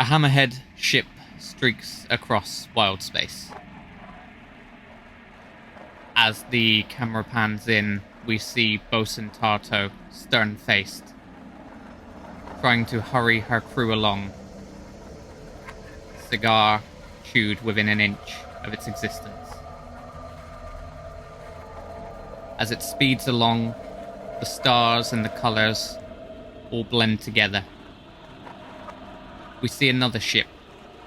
hammerhead ship streaks across wild space. As the camera pans in, we see Bosun Tarto, stern-faced, trying to hurry her crew along, cigar chewed within an inch of its existence. As it speeds along, the stars and the colours all blend together. We see another ship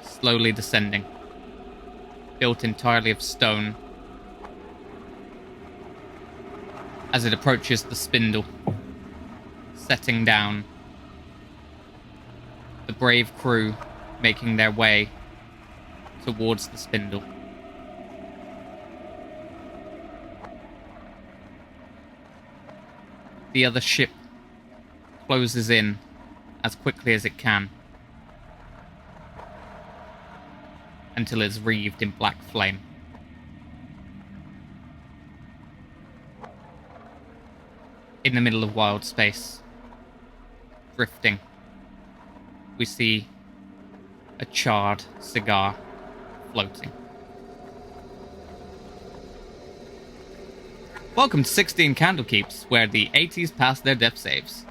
slowly descending, built entirely of stone. As it approaches the Spindle, setting down, the brave crew making their way towards the Spindle. The other ship closes in as quickly as it can until it's wreathed in black flame. In the middle of wild space, drifting, we see a charred cigar floating. Welcome to 16 Candlekeeps, where the 80s pass their death saves.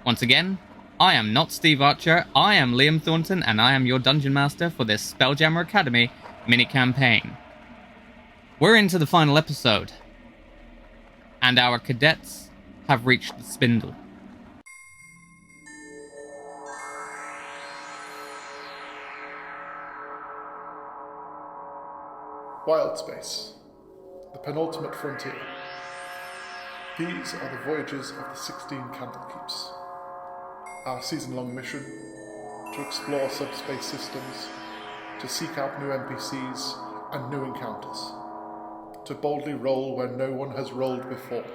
Once again, I am not Steve Archer, I am Liam Thornton, and I am your Dungeon Master for this Spelljammer Academy mini-campaign. We're into the final episode, and our cadets have reached the Spindle. Wild space, the penultimate frontier. These are the voyages of the 16 Candlekeeps. Our season-long mission: to explore subspace systems, to seek out new NPCs and new encounters, to boldly roll where no one has rolled before.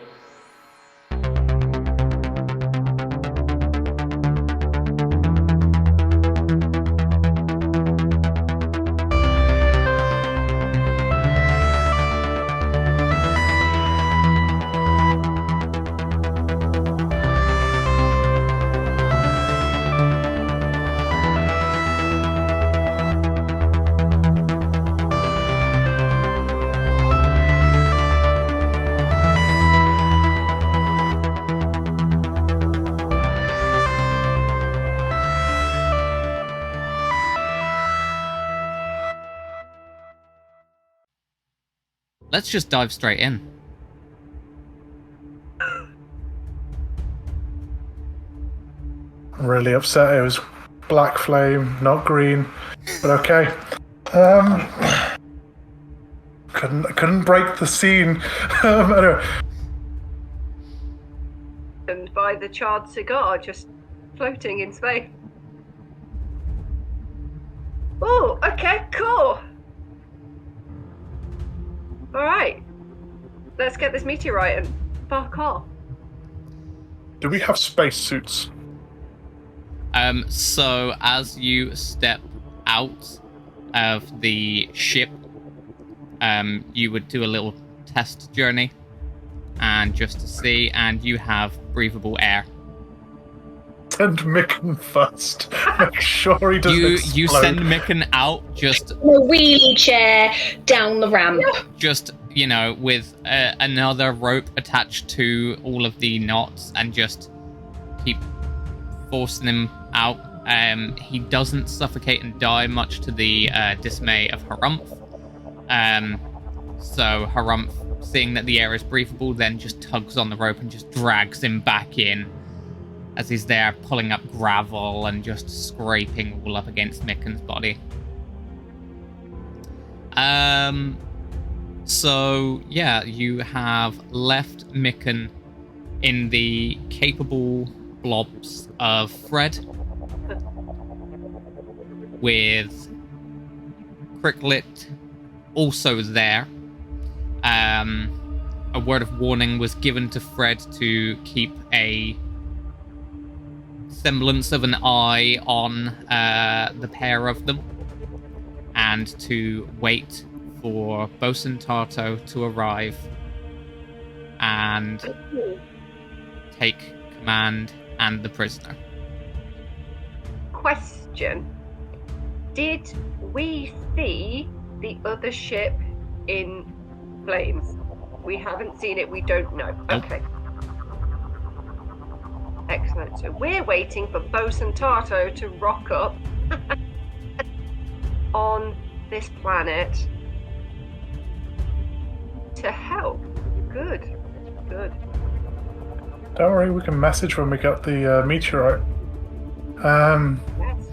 Let's just dive straight in. I'm really upset it was black flame, not green, but okay. Couldn't break the scene. Anyway. And by the charred cigar just floating in space. Oh, okay, cool. Alright. Let's get this meteorite and fuck off. Do we have spacesuits? So as you step out of the ship, you would do a little test journey, and just to see, and you have breathable air. Send Micken first. Make sure he doesn't explode. You send Micken out just a wheelie chair down the ramp. Just, you know, with another rope attached to all of the knots, and just keep forcing him out. He doesn't suffocate and die, much to the dismay of Herumph. So Herumph, seeing that the air is breathable, then just tugs on the rope and just drags him back in, as he's there pulling up gravel and just scraping all up against Micken's body. So, yeah, you have left Micken in the capable blobs of Fred, with Cricklet also there. A word of warning was given to Fred to keep a semblance of an eye on the pair of them, and to wait for Bosun Tarto to arrive and take command and the prisoner. Question. Did we see the other ship in flames? We haven't seen it, we don't know. Nope. Okay. Excellent. So we're waiting for Bosun Tarto to rock up on this planet to help. Good. Don't worry, we can message when we get the meteorite. Yes.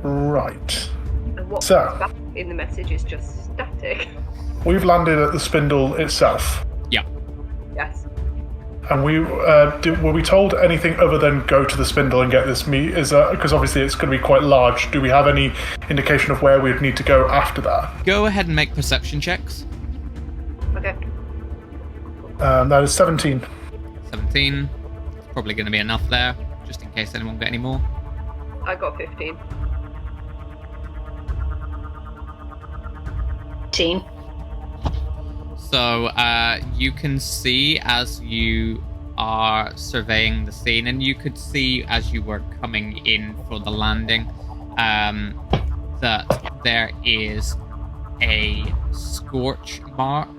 Right. And what's So- back in the message is just static. We've landed at the Spindle itself. Yeah. Yes. And were we told anything other than go to the Spindle and get this meat? Is that because obviously it's going to be quite large? Do we have any indication of where we'd need to go after that? Go ahead and make perception checks. Okay. That is 17. 17. It's probably going to be enough there, just in case anyone get any more. I got 15. 18. So you can see as you are surveying the scene, and you could see as you were coming in for the landing, that there is a scorch mark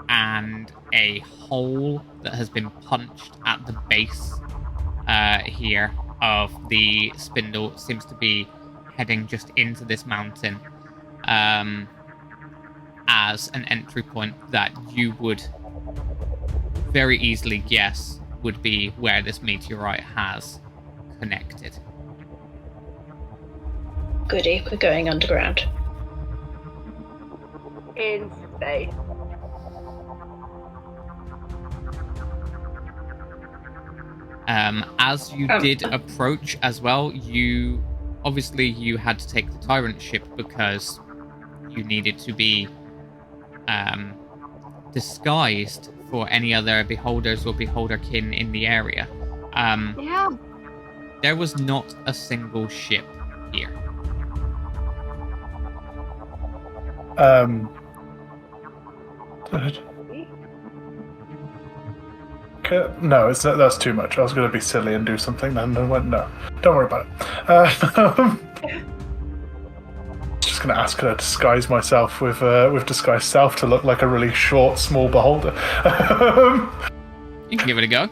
and a hole that has been punched at the base here of the Spindle. Seems to be heading just into this mountain as an entry point that you would very easily guess would be where this meteorite has connected. Goody, we're going underground. In space. As you did approach as well, you had to take the Tyrant ship because you needed to be disguised for any other beholders or beholderkin in the area. Yeah. There was not a single ship here. No, that's too much. I was going to be silly and do something, and I went, no. Don't worry about it. Just going to ask her to disguise myself with disguise self to look like a really short, small beholder. You can give it a go.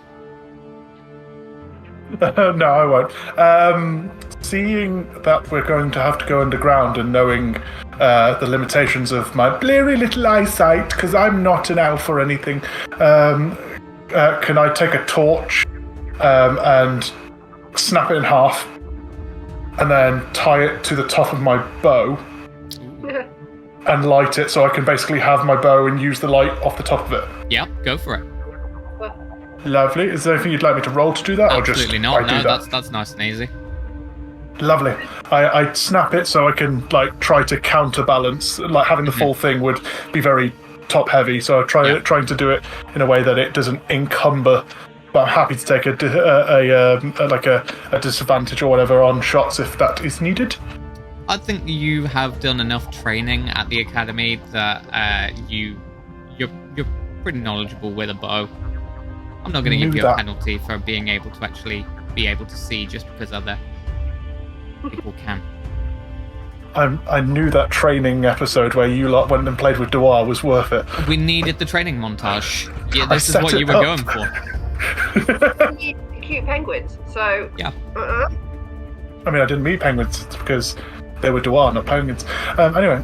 No, I won't. Seeing that we're going to have to go underground and knowing the limitations of my bleary little eyesight, because I'm not an elf or anything, can I take a torch and snap it in half and then tie it to the top of my bow and light it so I can basically have my bow and use the light off the top of it? Yeah, go for it. Lovely. Is there anything you'd like me to roll to do that? Absolutely or just not. I do No, that? that's nice and easy. Lovely. I snap it so I can try to counterbalance. Having the full thing would be very top heavy, so I trying to do it in a way that it doesn't encumber. But I'm happy to take a disadvantage or whatever on shots if that is needed. I think you have done enough training at the academy that you're pretty knowledgeable with a bow. I'm not going to give you a penalty for being able to actually be able to see just because other people can. I knew that training episode where you lot went and played with Dwar was worth it. We needed the training montage. Yeah, this is what you were going for. We need cute penguins, so... Yeah. I mean, I didn't meet penguins because they were Dwar, not penguins. Anyway,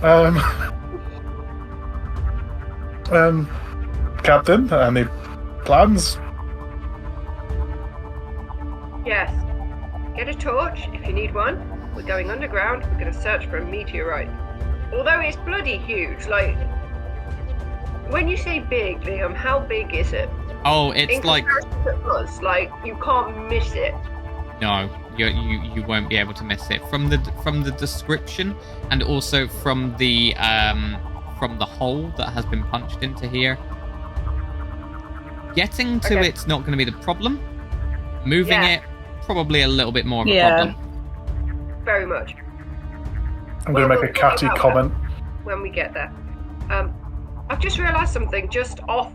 Captain, any plans? Yes. Get a torch if you need one. We're going underground. We're going to search for a meteorite. Although it's bloody huge. When you say big, Liam, how big is it? Oh, it's in comparison to us, you can't miss it. No, you won't be able to miss it from the description, and also from the hole that has been punched into here. Getting to it's not going to be the problem. Moving it, probably a little bit more of a problem. Very much. I'm going to make a catty comment. When we get there. I've just realised something, just off,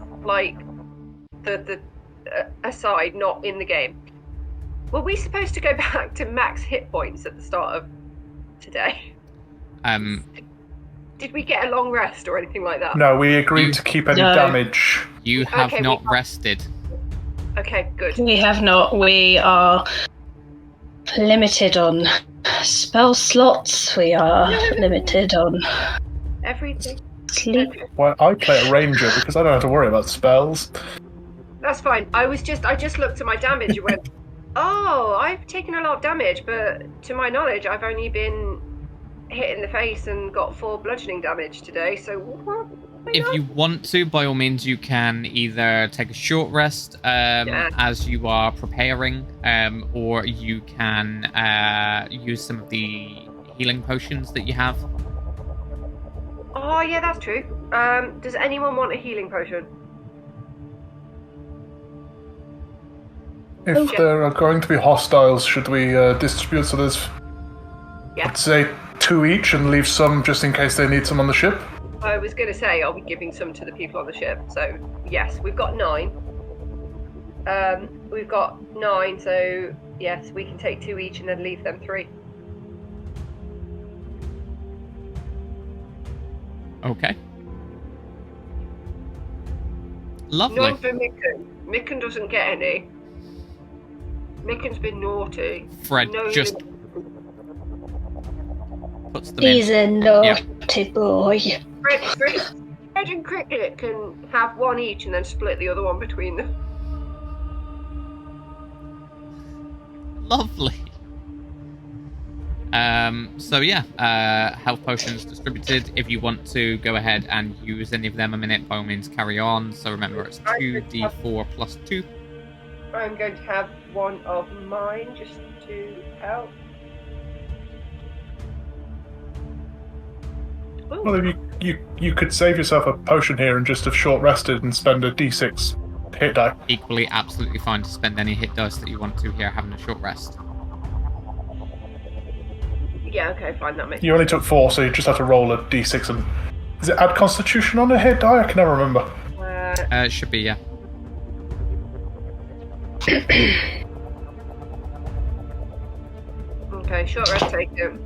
the aside, not in the game. Were we supposed to go back to max hit points at the start of today? Did we get a long rest or anything like that? No, we agreed to keep any damage. You have not rested. Okay, good. We have not. We are limited on spell slots. We are limited on everything. Sleep. Well, I play a ranger because I don't have to worry about spells. That's fine. I just looked at my damage and went, oh, I've taken a lot of damage, but to my knowledge, I've only been hit in the face and got 4 bludgeoning damage today, so if you want to, by all means, you can either take a short rest as you are preparing, or you can use some of the healing potions that you have. Oh, yeah, that's true. Does anyone want a healing potion? If there are going to be hostiles, should we distribute so there's, I'd say, 2 each and leave some just in case they need some on the ship? I was going to say I'll be giving some to the people on the ship. So, yes, we've got 9. We've got 9, so yes, we can take 2 each and then leave them 3. Okay. Lovely. None for Micken. Micken doesn't get any. Micken's been naughty. Fred just puts them He's in. a naughty boy. Fred and Cricket can have 1 each and then split the other one between them. Lovely. So yeah, health potions distributed. If you want to go ahead and use any of them a minute, by all means carry on. So remember, it's 2d4 plus 2. I'm going to have 1 of mine just to help. Ooh. Well, if you could save yourself a potion here and just have short rested and spend a d6 hit die. Equally, absolutely fine to spend any hit dice that you want to here, having a short rest. Yeah, okay, fine, that makes sense. You only took 4, so you just have to roll a d6 and... Is it add constitution on a hit die? I can never remember. It should be, yeah. Okay, short rest taken.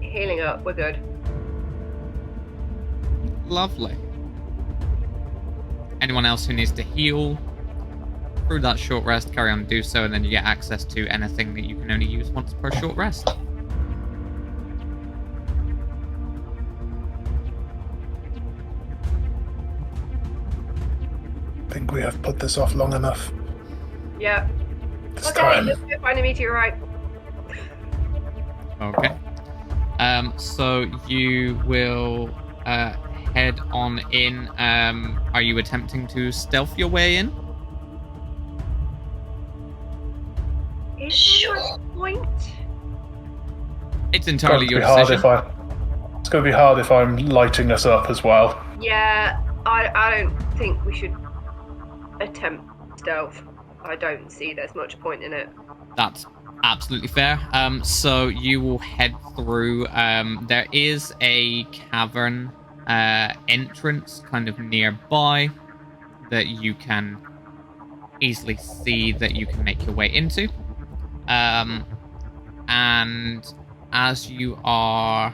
Healing up, we're good. Lovely. Anyone else who needs to heal through that short rest, carry on and do so, and then you get access to anything that you can only use once per short rest. I think we have put this off long enough. Yeah. It's Okay, time. let's go find a meteorite. Okay. So you will head on in. Are you attempting to stealth your way in? Is there a point? It's entirely your It's decision. going to be hard if I'm lighting us up as well. Yeah, I don't think we should attempt stealth. I don't see there's much point in it. That's absolutely fair. So you will head through. There is a cavern entrance kind of nearby that you can easily see that you can make your way into. And as you are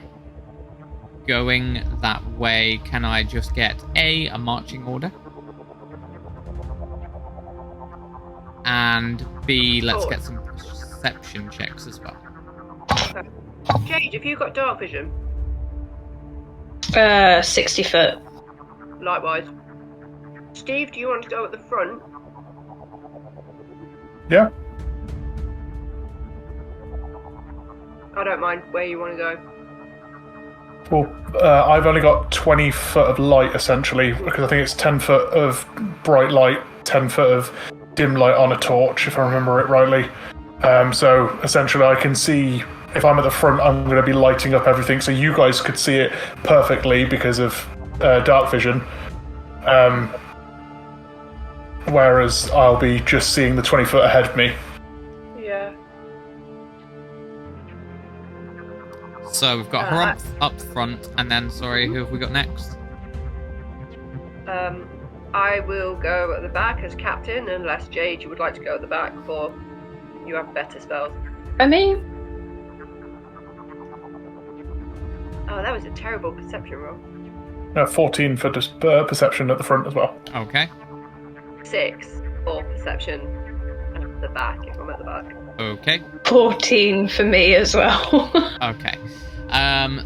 going that way, can I just get a marching order? And B, let's get some perception checks as well. Okay. Jade, have you got dark vision? 60 foot. Likewise. Steve, do you want to go at the front? Yeah. I don't mind where you want to go. Well, I've only got 20 foot of light, essentially, because I think it's 10 foot of bright light, 10 foot of dim light on a torch, if I remember it rightly. So, essentially, I can see, if I'm at the front, I'm going to be lighting up everything, so you guys could see it perfectly because of dark vision. Whereas I'll be just seeing the 20 foot ahead of me. Yeah. So we've got Herumph up front, and then, sorry, who have we got next? I will go at the back as captain, unless Jade, you would like to go at the back, or you have better spells. I mean, Oh, that was a terrible perception roll. 14 for perception at the front as well. Okay. 6 for perception at the back, if I'm at the back. Okay. 14 for me as well. Okay.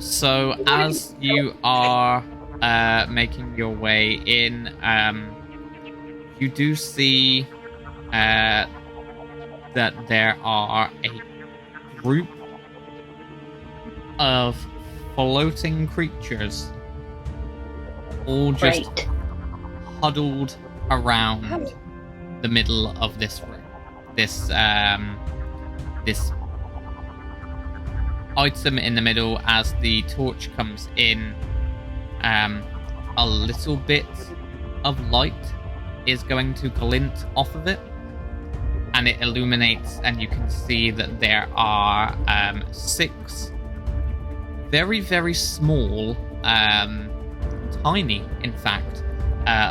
So as you are making your way in, you do see that there are a group of floating creatures all just Right. huddled around the middle of this room. This item in the middle. As the torch comes in, a little bit of light is going to glint off of it, and it illuminates, and you can see that there are 6 very, very small, tiny, in fact,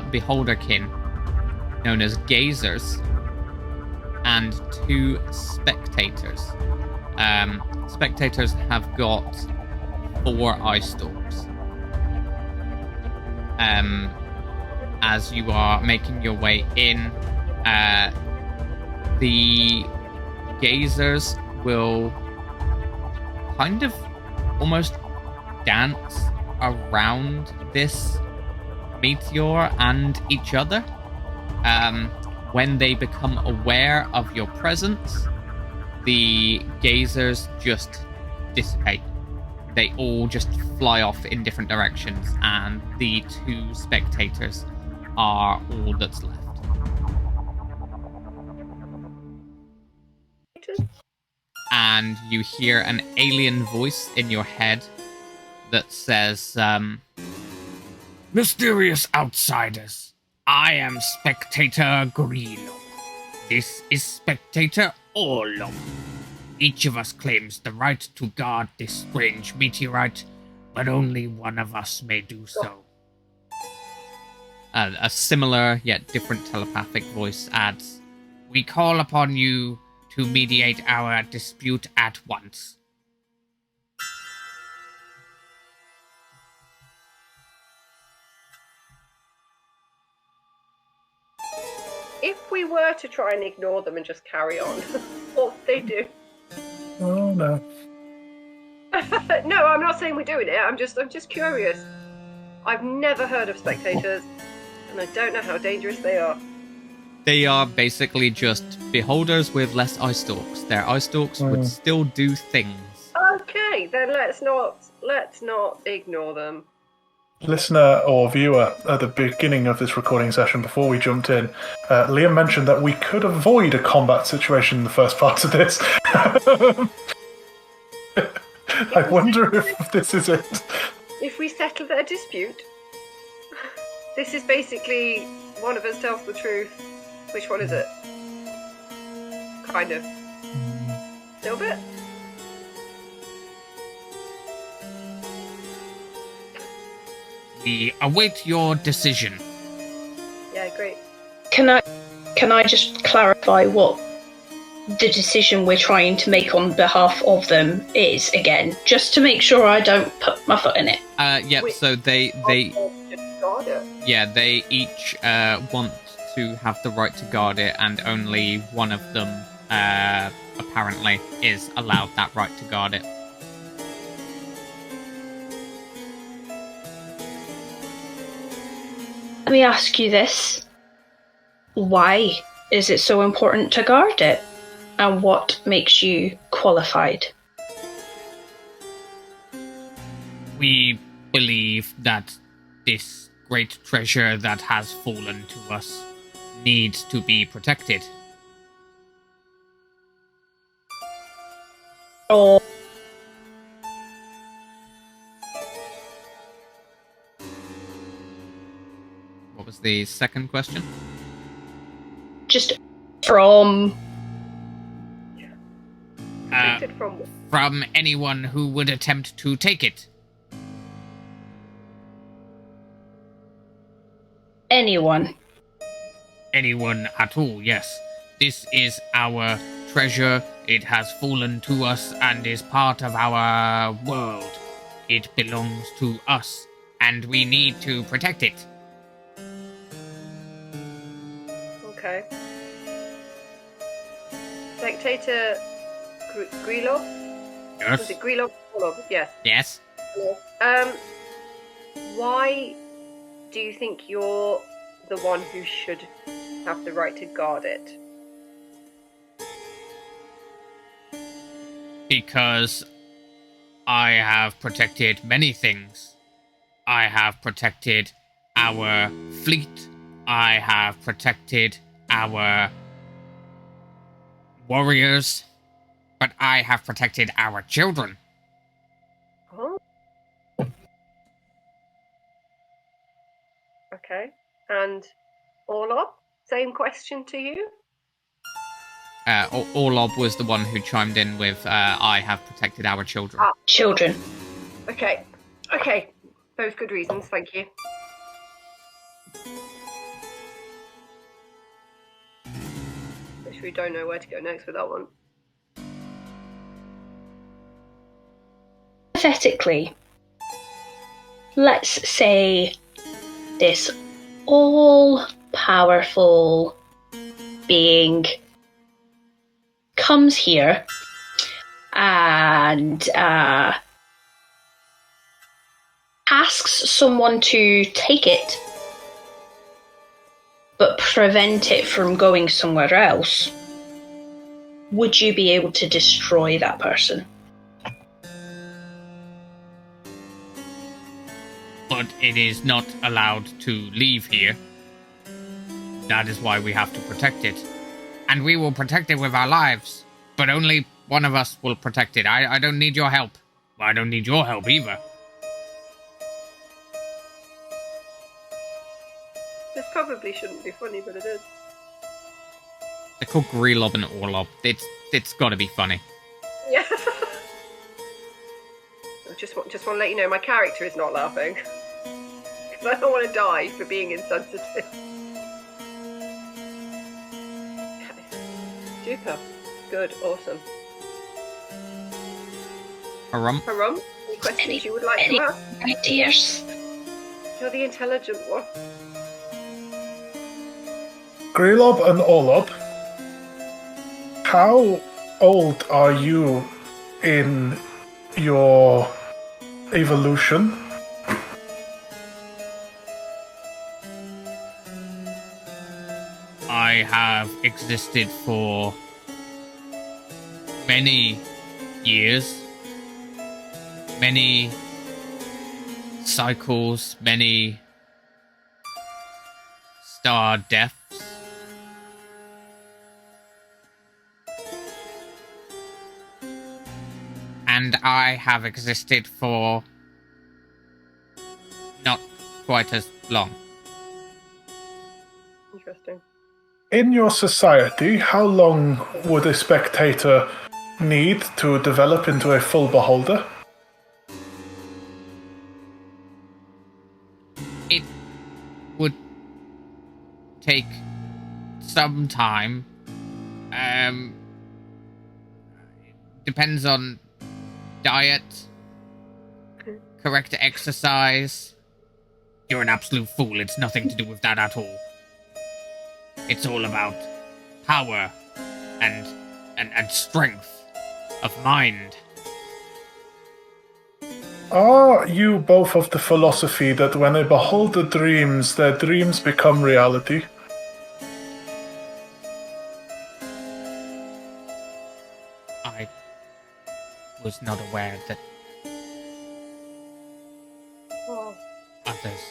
beholderkin, known as gazers, and 2 spectators. Spectators have got 4 eye stalks. As you are making your way in, the gazers will kind of almost dance around this meteor and each other. When they become aware of your presence, the gazers just dissipate. They all just fly off in different directions, and the 2 spectators are all that's left. And you hear an alien voice in your head that says, "Mysterious outsiders, I am Spectator Greeno. This is Spectator Orlom. Each of us claims the right to guard this strange meteorite, but only one of us may do so." A similar yet different telepathic voice adds, "We call upon you to mediate our dispute at once." If we were to try and ignore them and just carry on, what would they do? Oh no. No, I'm not saying we're doing it. I'm just curious. I've never heard of spectators, and I don't know how dangerous they are. They are basically just beholders with less eye stalks. Their eye stalks would still do things. Okay, then let's not ignore them. Listener or viewer, at the beginning of this recording session, before we jumped in, Liam mentioned that we could avoid a combat situation in the first part of this. I wonder if this is it. If we settle their dispute, this is basically one of us tells the truth. Which one is it? Kind of. Little bit? We await your decision. Yeah, great. Can I just clarify what the decision we're trying to make on behalf of them is again, just to make sure I don't put my foot in it? So they Guard it. yeah, they each want to have the right to guard it, and only one of them apparently is allowed that right to guard it. Let me ask you this. Why is it so important to guard it? And what makes you qualified? We believe that this great treasure that has fallen to us needs to be protected. Or What was the second question? just from Protected from what? From anyone who would attempt to take it. anyone? Anyone at all, yes. This is our treasure. It has fallen to us and is part of our world. It belongs to us, and we need to protect it. Okay. Spectator Greelob? Yes. Was it Greelob? Yes. Yes. Why do you think you're the one who should have the right to guard it? Because I have protected many things. I have protected our fleet. I have protected our warriors. But I have protected our children. Oh. Okay. And Orlob, same question to you? Orlob was the one who chimed in with, I have protected our children. Children. Okay. Both good reasons, thank you. Which we don't know where to go next with that one. Hypothetically, let's say this all-powerful being comes here and asks someone to take it, but prevent it from going somewhere else. Would you be able to destroy that person? But it is not allowed to leave here. That is why we have to protect it. And we will protect it with our lives. But only one of us will protect it. I don't need your help. I don't need your help either. This probably shouldn't be funny, but it is. They're called Greelob and Orlob. It's gotta be funny. Yeah. I just want to let you know my character is not laughing. Because I don't want to die for being insensitive. Okay. Super. Good. Awesome. Herumph? Any questions you would like to ask? Ideas? You're the intelligent one. Greelob and Orlob, how old are you in your evolution? I have existed for many years, many cycles, many star deaths. And I have existed for not quite as long. Interesting. In your society, how long would a spectator need to develop into a full beholder? It would take some time. Depends on diet, correct exercise. You're an absolute fool. It's nothing to do with that at all. It's all about power and strength of mind. Are you both of the philosophy that when a beholder dreams, their dreams become reality? I was not aware that Oh. others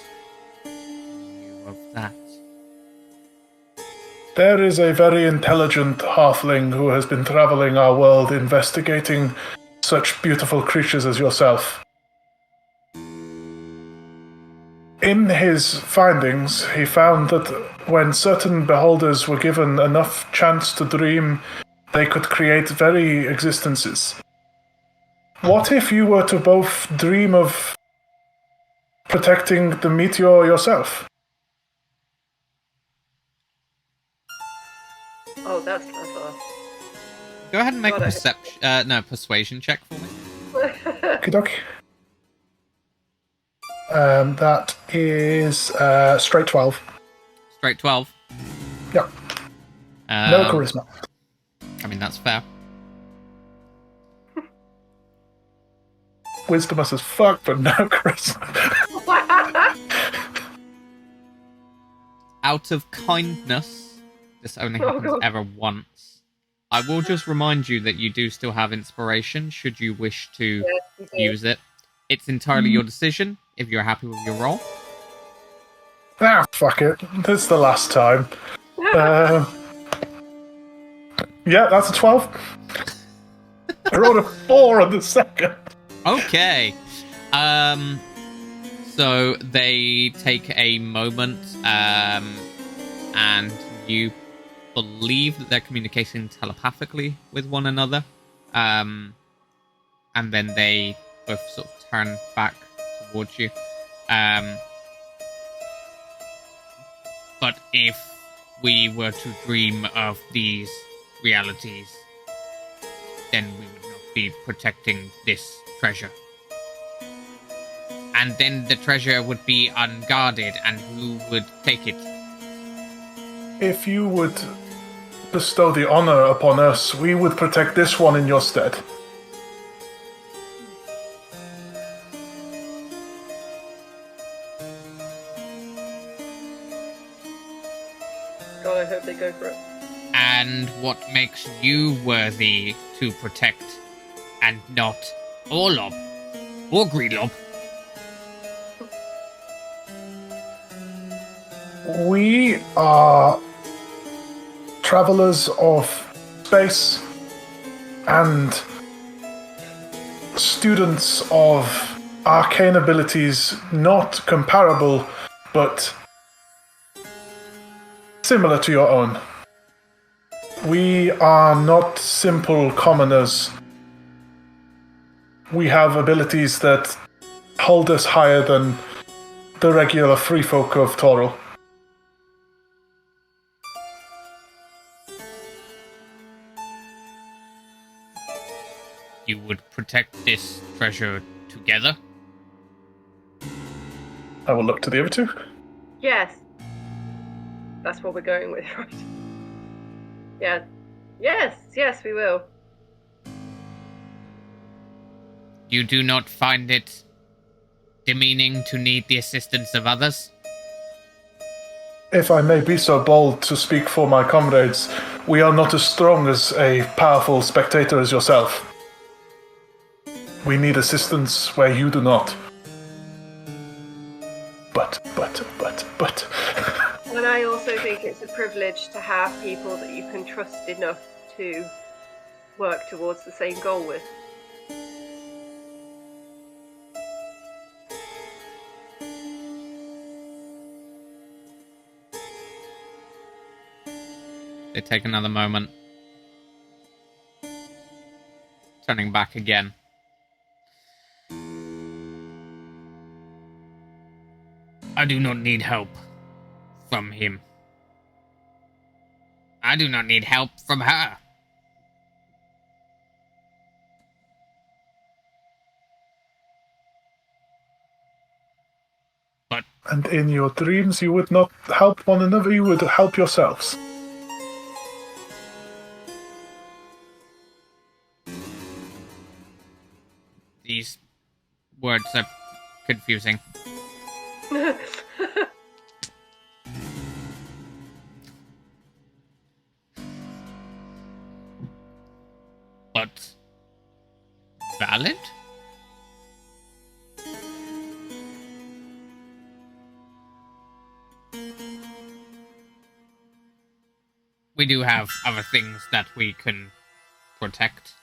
knew of that. There is a very intelligent halfling who has been traveling our world investigating such beautiful creatures as yourself. In his findings, he found that when certain beholders were given enough chance to dream, they could create very existences. What if you were to both dream of protecting the meteor yourself? Oh, that's clever. Go ahead and make Got a it. persuasion check for me. Okey-doke. That is straight 12. Straight 12. Yep. No charisma. I mean, that's fair. Wisdomous as fuck, but no charisma. Out of kindness, this only happens ever once. I will just remind you that you do still have inspiration, should you wish to use it. It's entirely your decision, if you're happy with your roll. Ah, fuck it. This is the last time. Yeah, that's a 12. I rolled a 4 on the second. Okay. So they take a moment, and you believe that they're communicating telepathically with one another. And then they both sort of turn back towards you. But if we were to dream of these realities, then we would not be protecting this treasure. And then the treasure would be unguarded, and who would take it? If you would bestow the honor upon us, we would protect this one in your stead. God, I hope they go for it. And what makes you worthy to protect, and not Orlob or Greelob? We are travelers of space and students of arcane abilities not comparable, but similar to your own. We are not simple commoners. We have abilities that hold us higher than the regular free folk of Toril. You would protect this treasure together? I will look to the other two. Yes. That's what we're going with, right? Yeah. Yes, we will. You do not find it demeaning to need the assistance of others? If I may be so bold to speak for my comrades, we are not as strong as a powerful spectator as yourself. We need assistance where you do not. But. And I also think it's a privilege to have people that you can trust enough to work towards the same goal with. They take another moment. Turning back again. I do not need help from him. I do not need help from her. But... And in your dreams you would not help one another, you would help yourselves. These words are confusing. But valid? We do have other things that we can protect.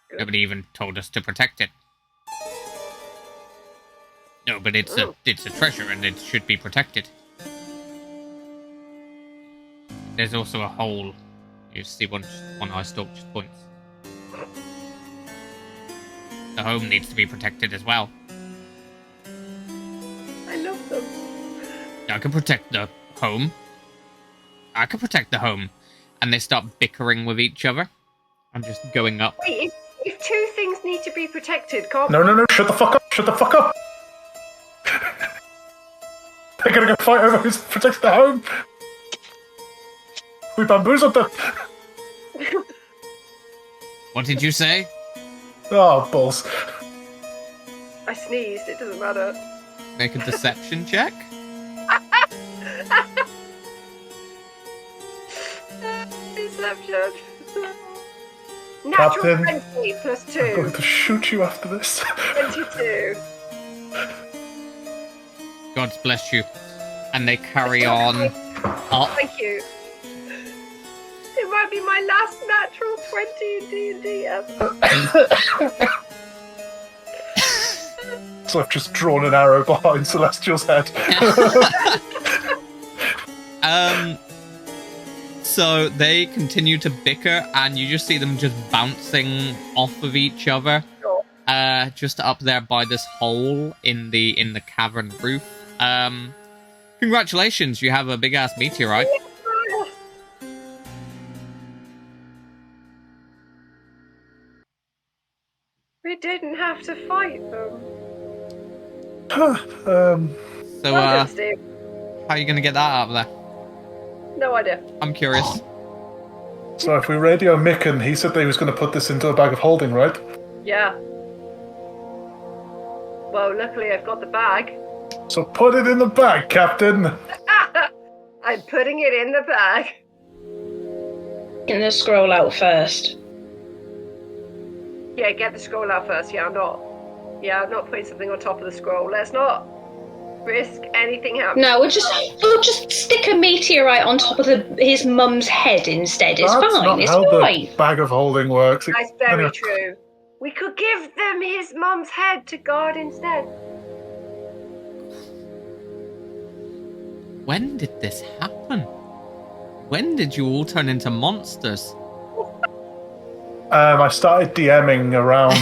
Good. Nobody even told us to protect it. No, but it's a treasure and it should be protected. There's also a hole. You see one eye stalk just points. The home needs to be protected as well. I love them. I can protect the home. And they start bickering with each other. I'm just going up. Wait, If two things need to be protected, can't... No, shut the fuck up! They're gonna go fight over who protects the home! We bamboozled them! What did you say? Oh, balls. I sneezed, it doesn't matter. Make a deception check. Deception. Captain, Natural 20 plus 2. I'm going to shoot you after this. 22. God bless you. And they carry on. Oh, Thank you. It might be my last natural 20 in D&D ever. So I've just drawn an arrow behind Celestial's head. So they continue to bicker, and you just see them just bouncing off of each other, just up there by this hole in the cavern roof. Congratulations, you have a big ass meteorite. We didn't have to fight them. So, Well done, Steve. how are you gonna get that out of there? No idea. I'm curious. So if we radio Micken, he said that he was going to put this into a bag of holding, right? Yeah. Well, luckily I've got the bag. So put it in the bag, Captain! I'm putting it in the bag. Getting the scroll out first. Yeah, get the scroll out first. I'm not putting something on top of the scroll. Let's not risk anything happening. No, we'll just stick a meteorite on top of his mum's head instead. It's That's fine. not It's how fine. the bag of holding works. That's very true. We could give them his mum's head to guard instead. When did this happen? When did you all turn into monsters? I started DMing around.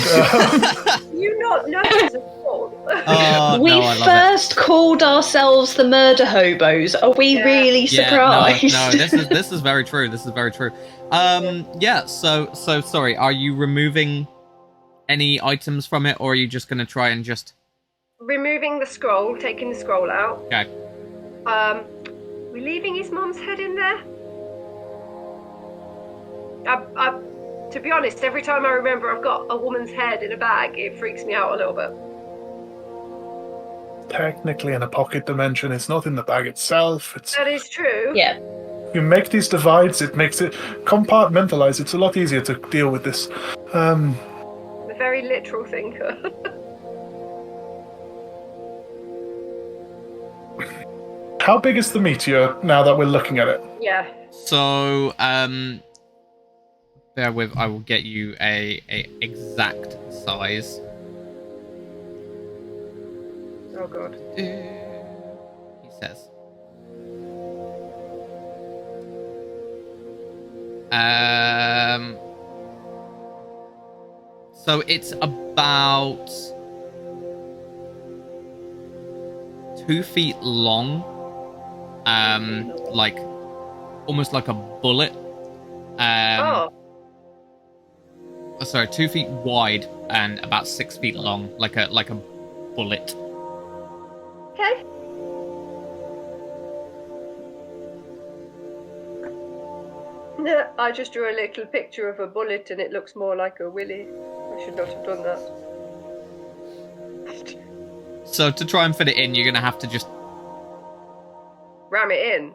You not notice at all. Oh, We no, I love first called ourselves the murder hobos. Are we Yeah. really it. Yeah, surprised? no, this is very true. This is very true. Yeah. So sorry. Are you removing any items from it, or are you just gonna try and just? Removing the scroll, taking the scroll out. Okay. We're leaving his mum's head in there. To be honest, every time I remember I've got a woman's head in a bag, it freaks me out a little bit. Technically in a pocket dimension, it's not in the bag itself. It's That is true. Yeah. you make these divides, it makes it compartmentalize. It's a lot easier to deal with this. I'm a very literal thinker. How big is the meteor now that we're looking at it? Yeah. So bear with. I will get you a exact size. Oh god. He says. So it's about 2 feet long, like almost like a bullet. Sorry, 2 feet wide and about 6 feet long, like a bullet. Okay. I just drew a little picture of a bullet and it looks more like a willy. I should not have done that. So to try and fit it in, you're gonna have to just. Ram it in.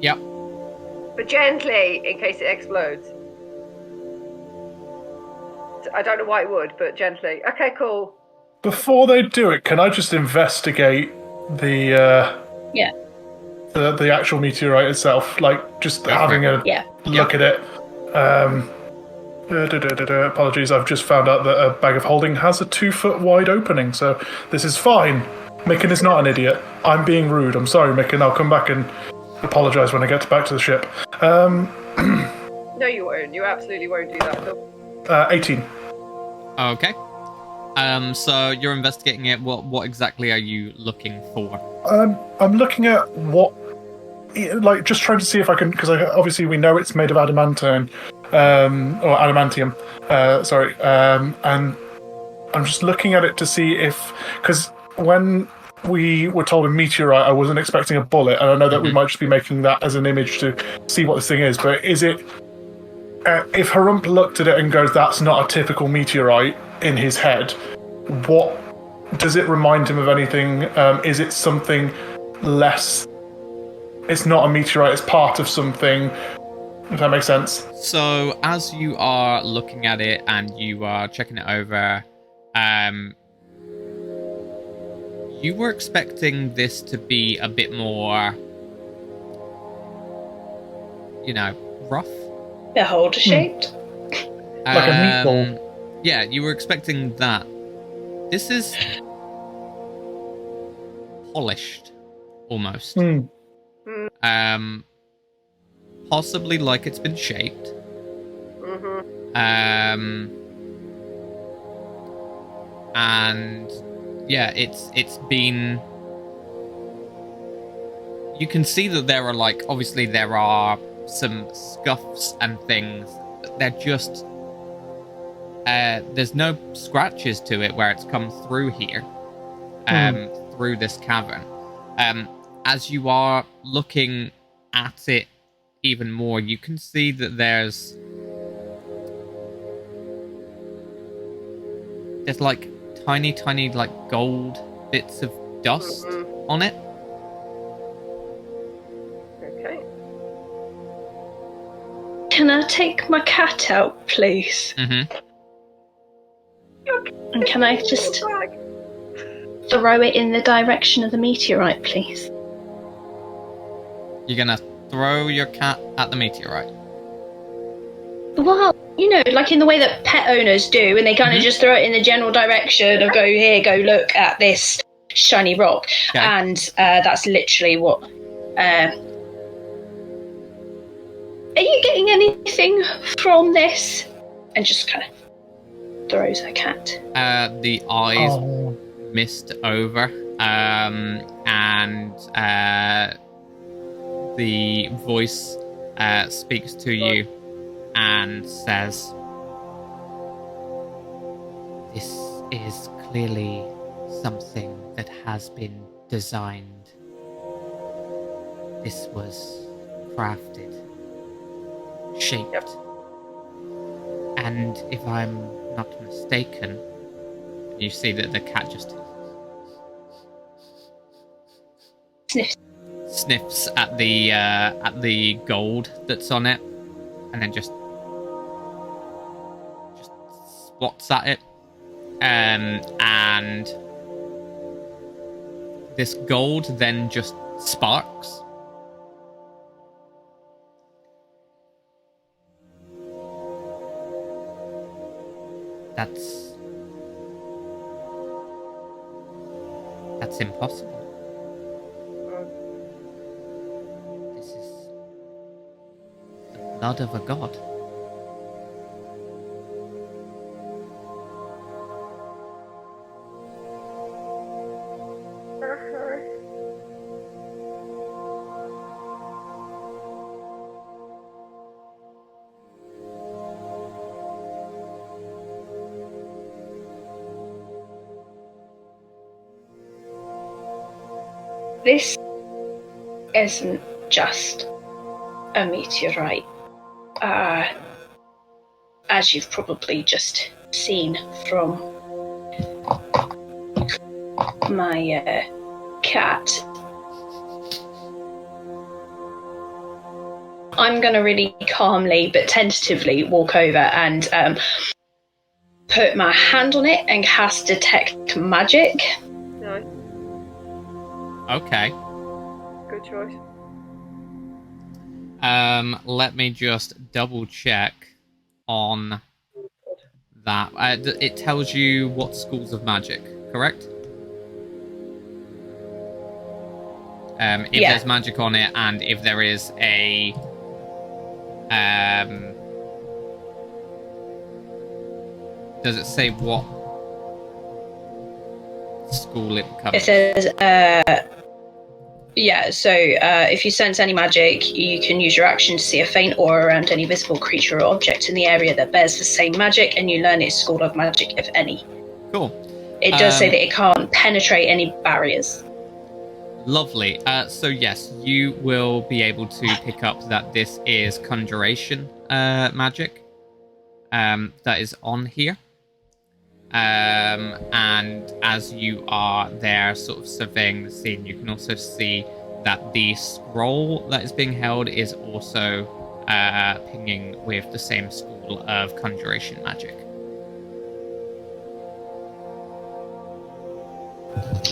Yep. But gently, in case it explodes. I don't know why it would, but gently. Okay, cool. Before they do it, can I just investigate the Yeah. the actual meteorite itself? Like, just having a Yeah. look at it. Apologies, I've just found out that a bag of holding has a 2 foot wide opening, so this is fine. Micken is not an idiot. I'm being rude. I'm sorry, Micken. I'll come back and apologise when I get back to the ship. No, you won't. You absolutely won't do that. No. 18. Okay. So you're investigating it. What exactly are you looking for? I'm looking at what, like, just trying to see if I can, because obviously we know it's made of adamantine. or adamantium. Sorry, and I'm just looking at it to see if, because when we were told a meteorite, I wasn't expecting a bullet, and I know that we might just be making that as an image to see what this thing is. But is it? If Herumph looked at it and goes, "That's not a typical meteorite," in his head, what does it remind him of? Anything? Is it something less? It's not a meteorite. It's part of something. If that makes sense. So as you are looking at it and you are checking it over, you were expecting this to be a bit more, rough. Beholder shaped. Like a meatball. Yeah, you were expecting that. This is polished, almost. Possibly like it's been shaped. And yeah, it's been. You can see that there are obviously there are some scuffs and things. They're just there's no scratches to it where it's come through here, through this cavern. As you are looking at it even more, you can see that there's tiny gold bits of dust on it. Okay. Can I take my cat out, please? And can I just throw it in the direction of the meteorite, please? You're gonna throw your cat at the meteorite? Well, like in the way that pet owners do, and they kind of just throw it in the general direction of go look at this shiny rock. Okay. And that's literally what... are you getting anything from this? And just kind of throws her cat. The eyes mist over, and the voice speaks to you and says, "This is clearly something that has been designed. This was crafted, shaped, and if I'm not mistaken," you see that the cat just sniffs at the gold that's on it, and then just swats at it, and this gold then just sparks. That's impossible. This is the blood of a god. This isn't just a meteorite. As you've probably just seen from my cat, I'm going to really calmly but tentatively walk over and put my hand on it and cast Detect Magic. No. Okay. Good choice. Let me just double check on that. It tells you what schools of magic, correct? If there's magic on it, and if there is a does it say what school it covers? It says Yeah, so if you sense any magic, you can use your action to see a faint aura around any visible creature or object in the area that bears the same magic, and you learn its school of magic, if any. Cool. It does say that it can't penetrate any barriers. Lovely. So yes, you will be able to pick up that this is conjuration magic that is on here. And as you are there sort of surveying the scene, you can also see that the scroll that is being held is also pinging with the same school of conjuration magic.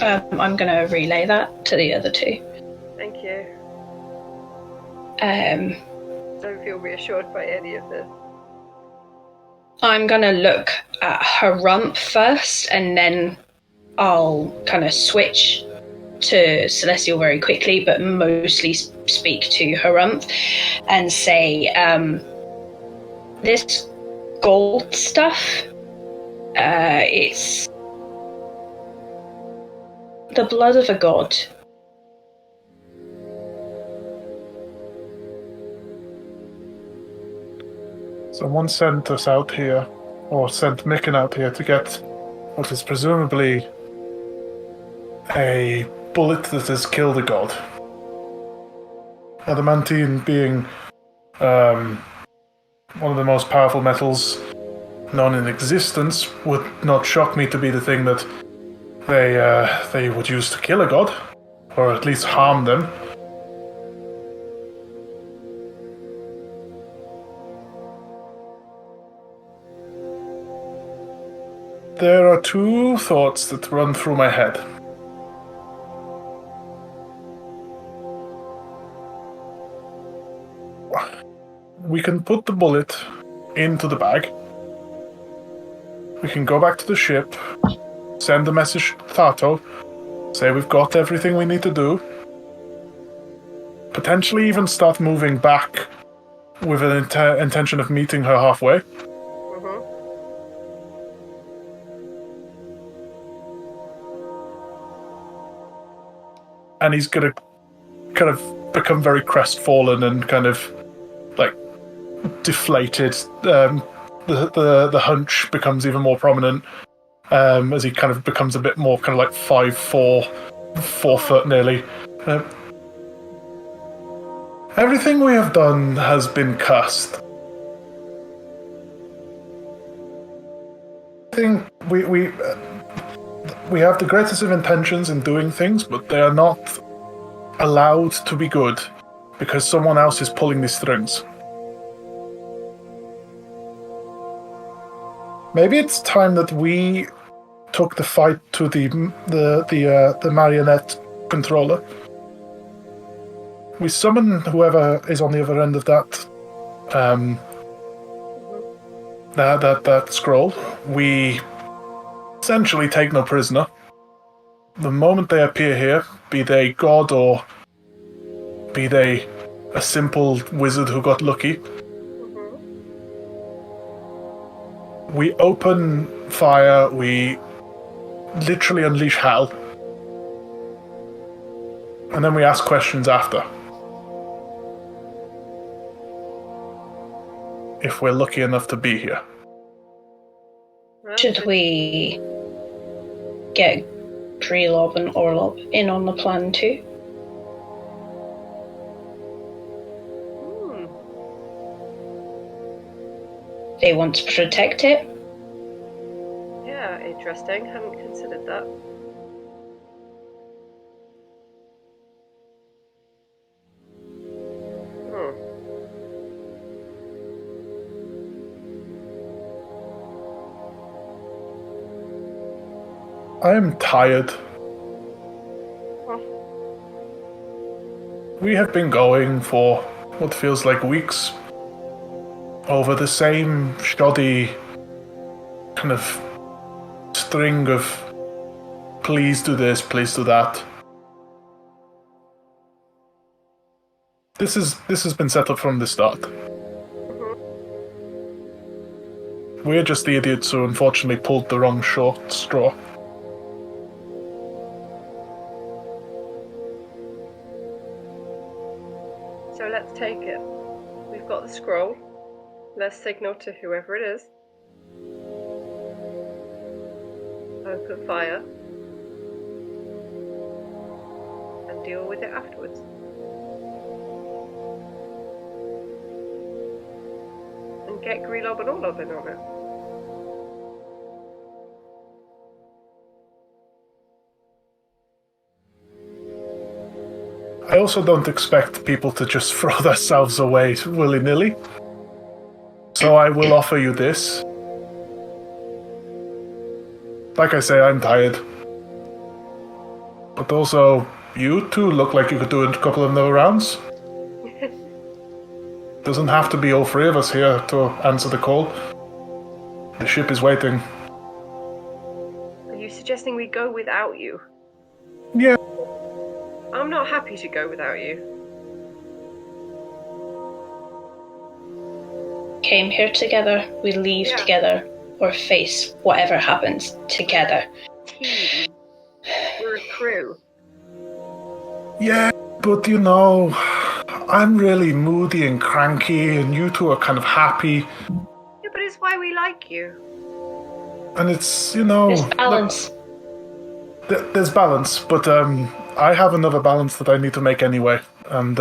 I'm going to relay that to the other two. Thank you. Don't feel reassured by any of this. I'm going to look at Herumph first, and then I'll kind of switch to Celestial very quickly, but mostly speak to Herumph and say, this gold stuff, it's the blood of a god. Someone sent us out here, or sent Micken out here to get what is presumably a bullet that has killed a god. Adamantine being one of the most powerful metals known in existence, would not shock me to be the thing that they would use to kill a god, or at least harm them. There are two thoughts that run through my head. We can put the bullet into the bag. We can go back to the ship, send a message to Thato, say we've got everything we need to do. Potentially even start moving back with an intention of meeting her halfway. And he's gonna kind of become very crestfallen and kind of like deflated. The hunch becomes even more prominent as he kind of becomes a bit more kind of like 5'4", 4 foot nearly. Everything we have done has been cursed. I think we have the greatest of intentions in doing things, but they are not allowed to be good because someone else is pulling the strings. Maybe it's time that we took the fight to the marionette controller. We summon whoever is on the other end of that that scroll. We essentially take no prisoner. The moment they appear here, be they god or be they a simple wizard who got lucky, we open fire, we literally unleash hell, and then we ask questions after. If we're lucky enough to be here. Should we get Drelob and Orlob in on the plan too? They want to protect it? Yeah, interesting. Hadn't considered that. I am tired. We have been going for what feels like weeks over the same shoddy kind of string of please do this, please do that. This has been set up from the start. We're just the idiots who unfortunately pulled the wrong short straw. scroll. Let's signal to whoever it is. Open fire. And deal with it afterwards. And get Grelob and Orlob in on it. I also don't expect people to just throw themselves away willy-nilly. So I will offer you this. Like I say, I'm tired. But also, you two look like you could do a couple of another rounds. Doesn't have to be all three of us here to answer the call. The ship is waiting. Are you suggesting we go without you? Yeah. I'm not happy to go without you. Came here together, we leave together, or face whatever happens together. Team. We're a crew. Yeah, but you know, I'm really moody and cranky, and you two are kind of happy. Yeah, but it's why we like you. And it's, you know... There's balance. There's balance, but I have another balance that I need to make anyway. And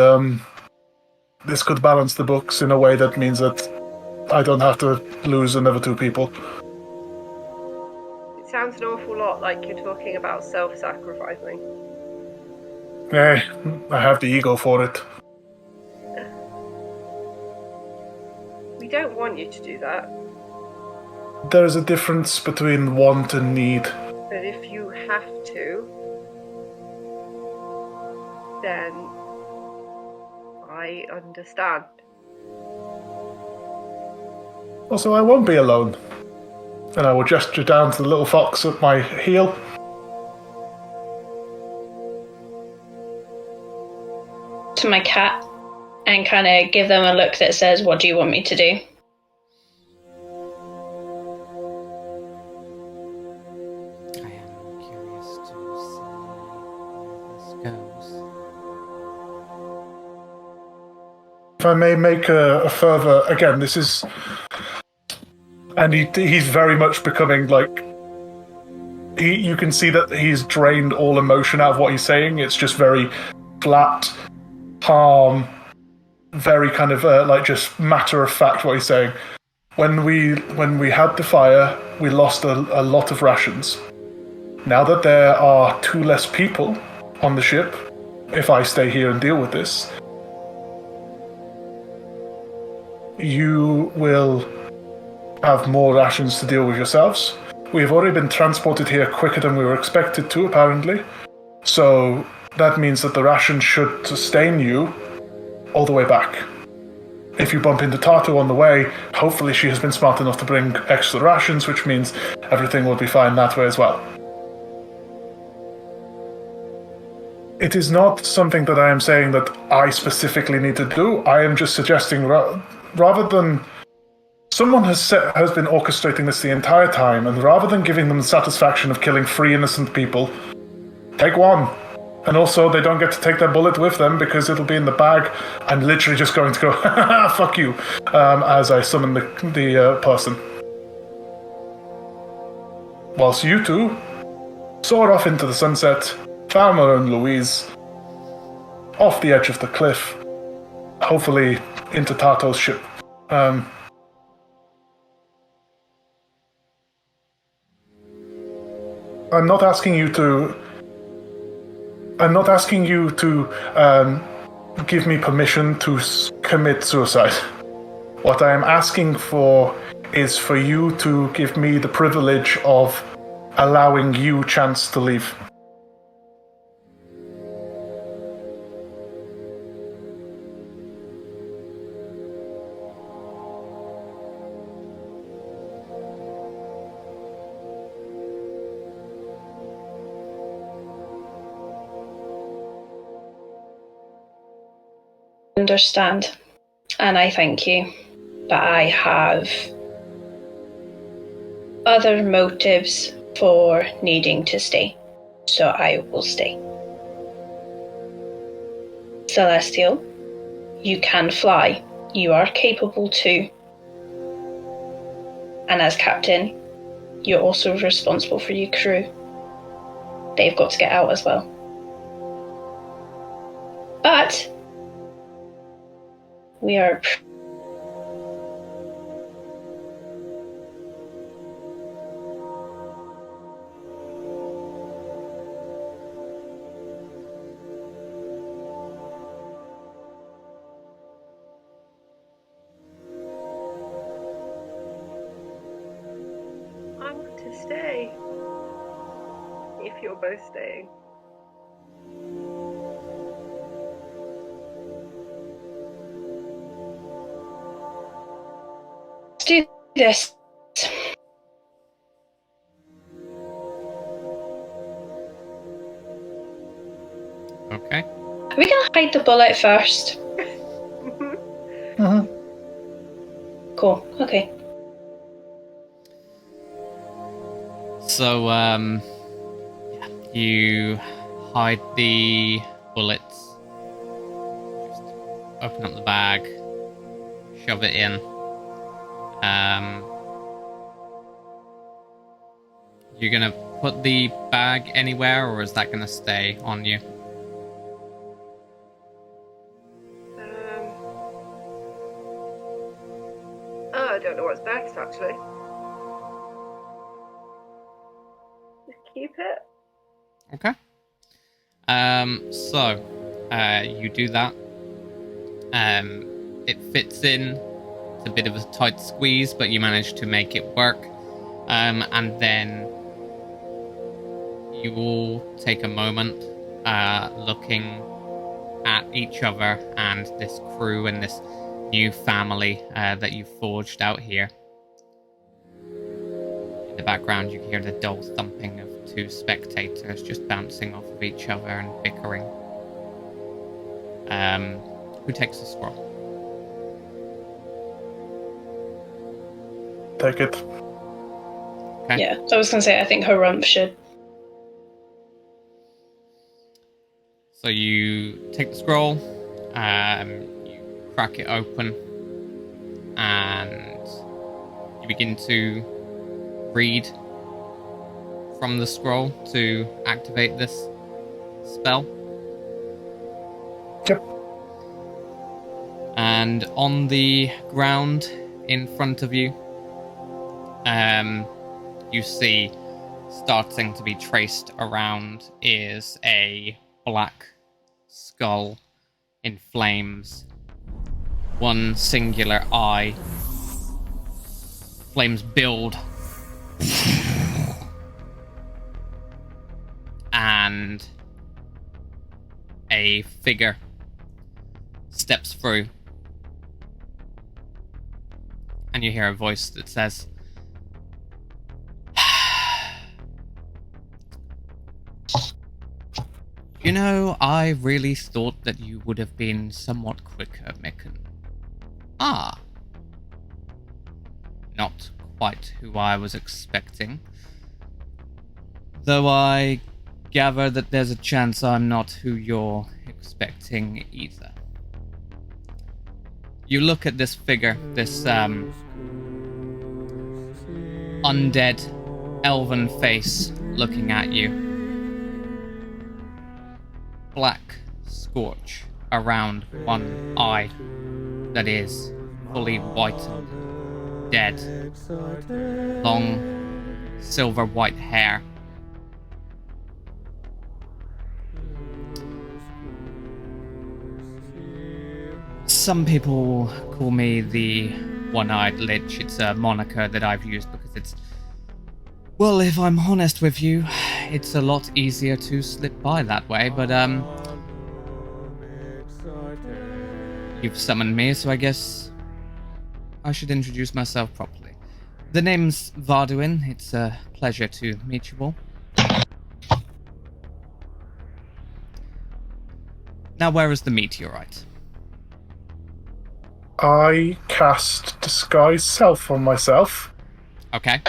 this could balance the books in a way that means that I don't have to lose another two people. It sounds an awful lot like you're talking about self-sacrificing. Hey, I have the ego for it. We don't want you to do that. There's a difference between want and need. But if you have to, then I understand. Also, I won't be alone. And I will gesture down to the little fox at my heel. To my cat, and kind of give them a look that says, what do you want me to do? I am curious to see where this goes. If I may make a further... Again, this is... And he's very much becoming like... You can see that he's drained all emotion out of what he's saying. It's just very flat, calm, very kind of like just matter of fact what he's saying. When we had the fire, we lost a lot of rations. Now that there are 2 less people on the ship, if I stay here and deal with this, you will have more rations to deal with yourselves. We've already been transported here quicker than we were expected to, apparently. So that means that the rations should sustain you all the way back. If you bump into Tartu on the way, hopefully she has been smart enough to bring extra rations, which means everything will be fine that way as well. It is not something that I am saying that I specifically need to do. I am just suggesting, rather than... Someone has been orchestrating this the entire time, and rather than giving them the satisfaction of killing 3 innocent people, take 1. And also, they don't get to take their bullet with them because it'll be in the bag. I'm literally just going to go, fuck you, as I summon the person. Whilst you two soar off into the sunset, Farmer and Louise, off the edge of the cliff, hopefully into Tarto's ship. I'm not asking you to give me permission to commit suicide. What I am asking for is for you to give me the privilege of allowing you chance to leave. Understand, and I thank you, but I have other motives for needing to stay, so I will stay. Celestial, you can fly, you are capable too. And as captain, you're also responsible for your crew. They've got to get out as well. But we are I want to stay. If you're both staying. Let's do this. Okay. Are we gonna hide the bullet first? Mhm. Cool. Okay. So, you hide the bullets. Just open up the bag, shove it in. You're gonna put the bag anywhere, or is that gonna stay on you? Oh, I don't know what's best actually. Just keep it. Okay. So, you do that. It fits in. It's a bit of a tight squeeze, but you manage to make it work. And then you all take a moment looking at each other and this crew and this new family that you've forged out here. In the background, you can hear the dull thumping of two spectators just bouncing off of each other and bickering. Who takes the scroll? Take it. Okay. Yeah, I was gonna say I think Herumph should. So you take the scroll, you crack it open, and you begin to read from the scroll to activate this spell. Yep. And on the ground in front of you, you see starting to be traced around is a black skull in flames. One singular eye. Flames build. And a figure steps through. And you hear a voice that says, "You know, I really thought that you would have been somewhat quicker, Micken. Ah. Not quite who I was expecting. Though I gather that there's a chance I'm not who you're expecting either." You look at this figure, this undead elven face looking at you. Black scorch around one eye that is fully whitened, dead. Long silver white hair. Some people call me the one-eyed Lich. It's a moniker that I've used because it's... Well, if I'm honest with you, it's a lot easier to slip by that way, but, you've summoned me, so I guess I should introduce myself properly. The name's Varduin. It's a pleasure to meet you all. Now, where is the meteorite? I cast Disguise Self on myself. Okay.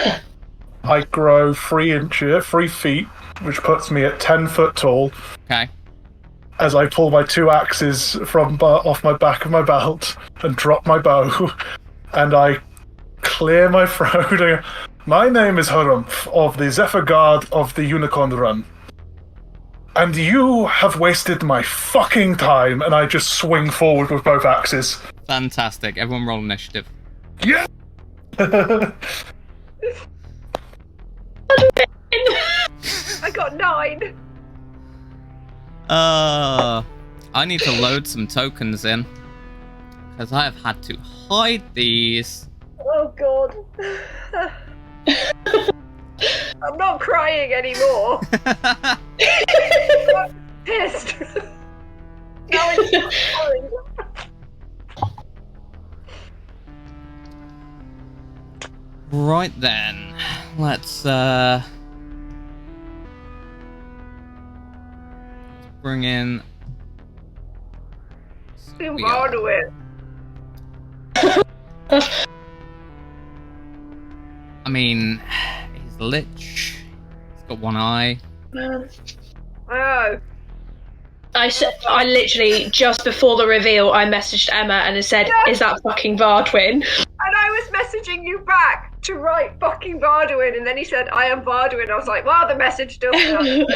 I grow 3 feet, which puts me at 10 foot tall. Okay. as I pull my 2 axes from off my back of my belt and drop my bow, and I clear my throat. My name is Herumph of the Zephyr Guard of the Unicorn Run. And you have wasted my fucking time, and I just swing forward with both axes. Fantastic. Everyone roll initiative. Yeah! I got 9. I need to load some tokens in. Because I have had to hide these. Oh god. I'm not crying anymore. I'm pissed. Now it's crying. Right then. Let's bring in Bamford. I mean, he's Lich. He's got one eye. Oh. I literally, just before the reveal, I messaged Emma and I said, is that fucking Vardwin? And I was messaging you back to write fucking Varduin, and then he said, I am Varduin. I was like, well, the message does not.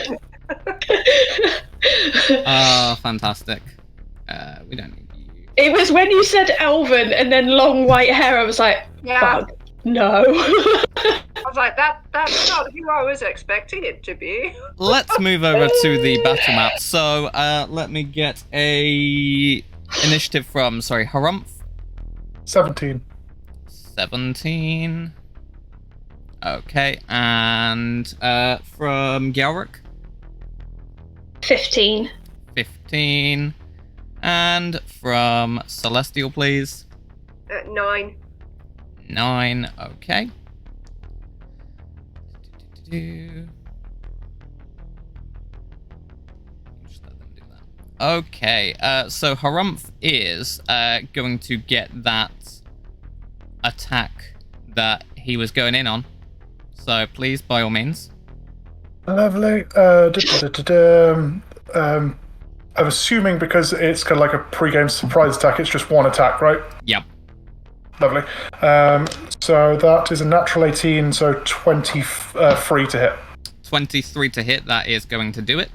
Fantastic. We don't need you. It was when you said Elven and then long white hair, I was like, Yeah. fuck, no. I was like, that's not who I was expecting it to be. Let's move over to the battle map. So, let me get a initiative from, Herumph. 17. 17. Okay, and from Geamhradh. 15. 15. And from Celestial, please. 9. 9. Okay. Just let them do that. Okay, so Herumph is going to get that attack that he was going in on. So please, by all means. Lovely. I'm assuming because it's kind of like a pre-game surprise attack, it's just one attack, right? Yep. Lovely. So that is a natural 18, so 23 to hit. 23 to hit, that is going to do it.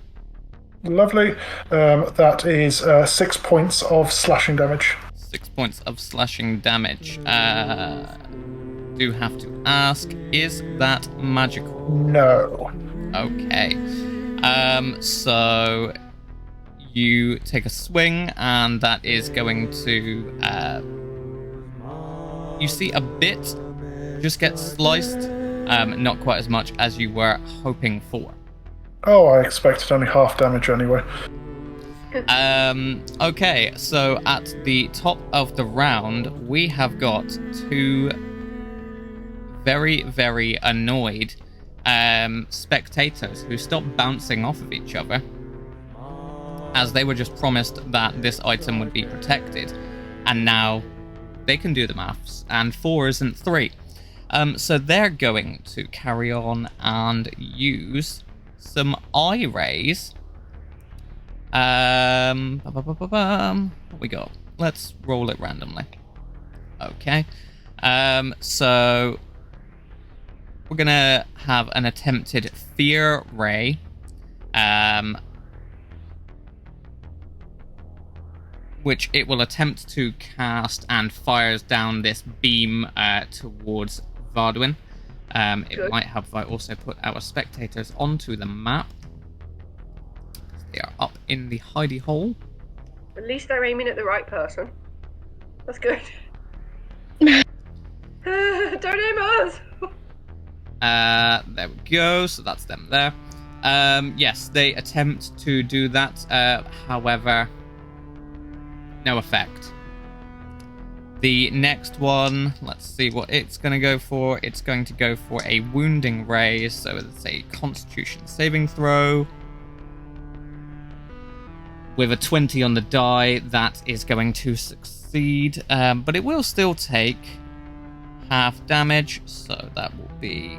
Lovely. That is 6 points of slashing damage. 6 points of slashing damage. Do have to ask, is that magical? No. Okay. So you take a swing, and that is going to you see a bit just get sliced, not quite as much as you were hoping for. Oh, I expected only half damage anyway. Okay, so at the top of the round, we have got 2 very, very annoyed spectators who stopped bouncing off of each other, as they were just promised that this item would be protected, and now they can do the maths, and 4 isn't 3. So they're going to carry on and use some eye rays. What we got? Let's roll it randomly. Okay. So we're gonna have an attempted fear ray. Which it will attempt to cast and fires down this beam towards Vardwin. It might have also put our spectators onto the map. They are up in the hidey hole. At least they're aiming at the right person. That's good. Don't aim us! There we go, so that's them there. Yes, they attempt to do that, however, no effect. The next one, let's see what it's going to go for. It's going to go for a wounding ray, so it's a constitution saving throw. With a 20 on the die, that is going to succeed, but it will still take half damage, so that will be...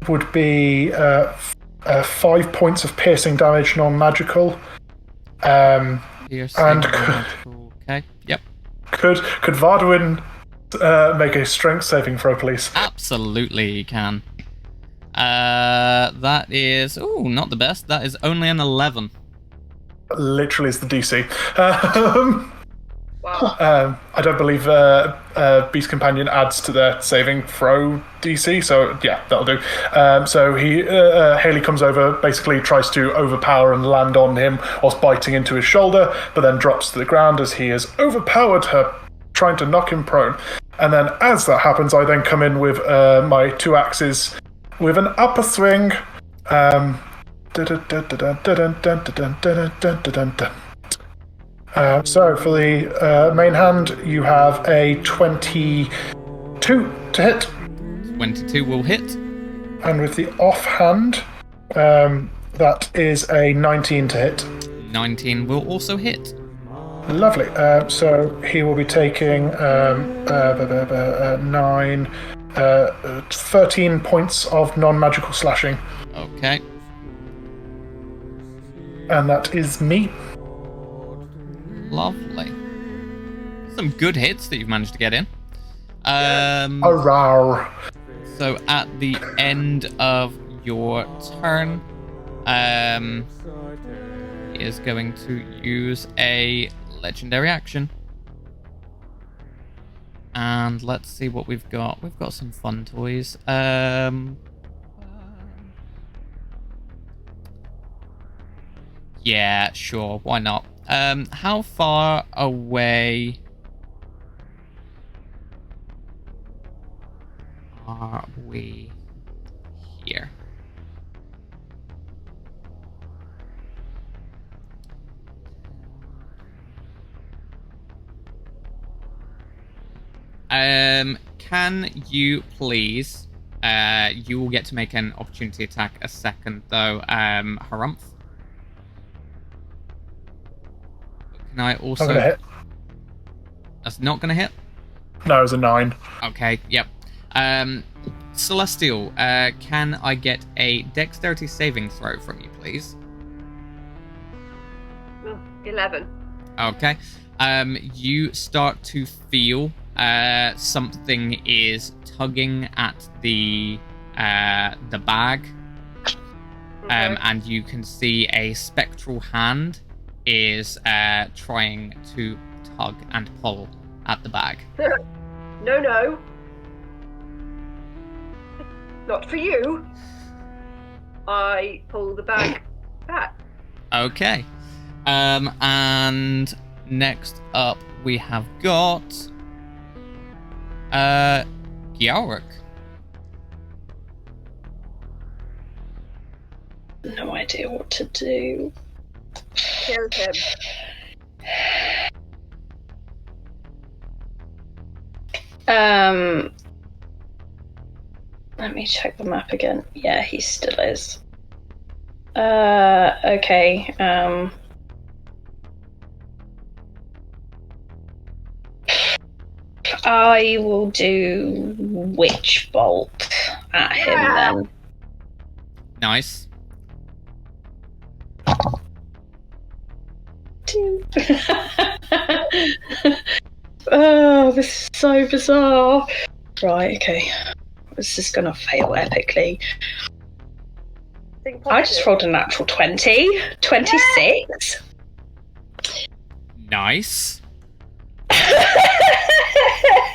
would be 5 points of piercing damage, non-magical. Piercing, And magical. Okay. Yep. could Varduin make a strength saving throw, please? Absolutely, you can. That is not the best. That is only an 11. Literally is the DC. Wow. I don't believe Beast Companion adds to their saving throw DC, so yeah, that'll do. So Haley comes over, basically tries to overpower and land on him whilst biting into his shoulder, but then drops to the ground as he has overpowered her, trying to knock him prone. And then as that happens, I then come in with my 2 axes with an upper swing. So for the main hand, you have a 22 to hit. 22 will hit. And with the offhand, that is a 19 to hit. 19 will also hit. Lovely. So he will be taking 13 points of non-magical slashing. Okay. And that is me. Lovely. Some good hits that you've managed to get in. Hurrah. So at the end of your turn, he is going to use a legendary action. And let's see what we've got. We've got some fun toys. Yeah, sure. Why not? How far away are we here? Can you please? You will get to make an opportunity attack a second, though. Herumph. Can I also? Not gonna hit. That's not gonna hit. No, it was a 9. Okay. Yep. Celestial. Can I get a dexterity saving throw from you, please? 11. Okay. You start to feel something is tugging at the bag, and you can see a spectral hand is trying to tug and pull at the bag. No. Not for you. I pull the bag back. Okay. And next up we have got Geamhradh. No idea what to do. Kill him. Let me check the map again. Yeah, he still is. Okay. I will do Witch Bolt at him then. Nice. 2. Oh, this is so bizarre. Right, okay. This is gonna fail epically. I just rolled a natural 20. 26. Nice.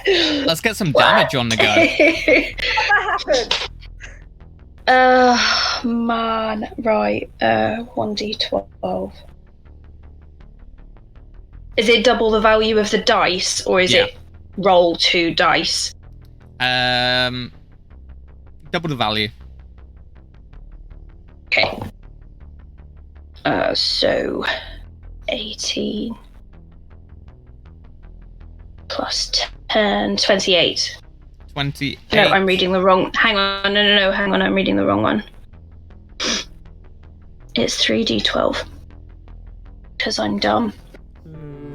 Let's get some damage on the go. What happened? Man. Right. 1d12. Is it double the value of the dice, or is it roll 2 dice? Double the value. Okay. So 18 plus 10, 28. 28. No, I'm reading the wrong. Hang on, no. Hang on, I'm reading the wrong one. It's 3d12. Because I'm dumb.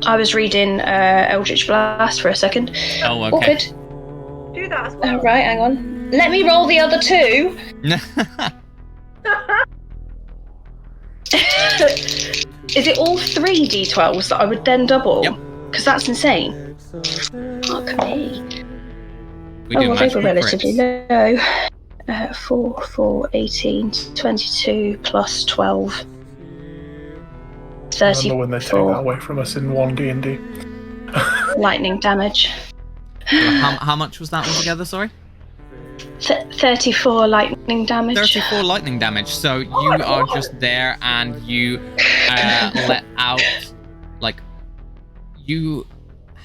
I was reading Eldritch Blast for a second. Oh, okay. All good. Do that as well. Right, hang on. Let me roll the other 2. Is it all 3 d12s that I would then double? Yep. Because that's insane. Fuck me. We do They were magical relatively crits. low. 4, 18, 22 plus 12. Remember when they take that 34 away from us in 1 D&D? lightning damage. How much was that altogether, sorry? 34 lightning damage. 34 lightning damage. So you are just there and you let out, like, you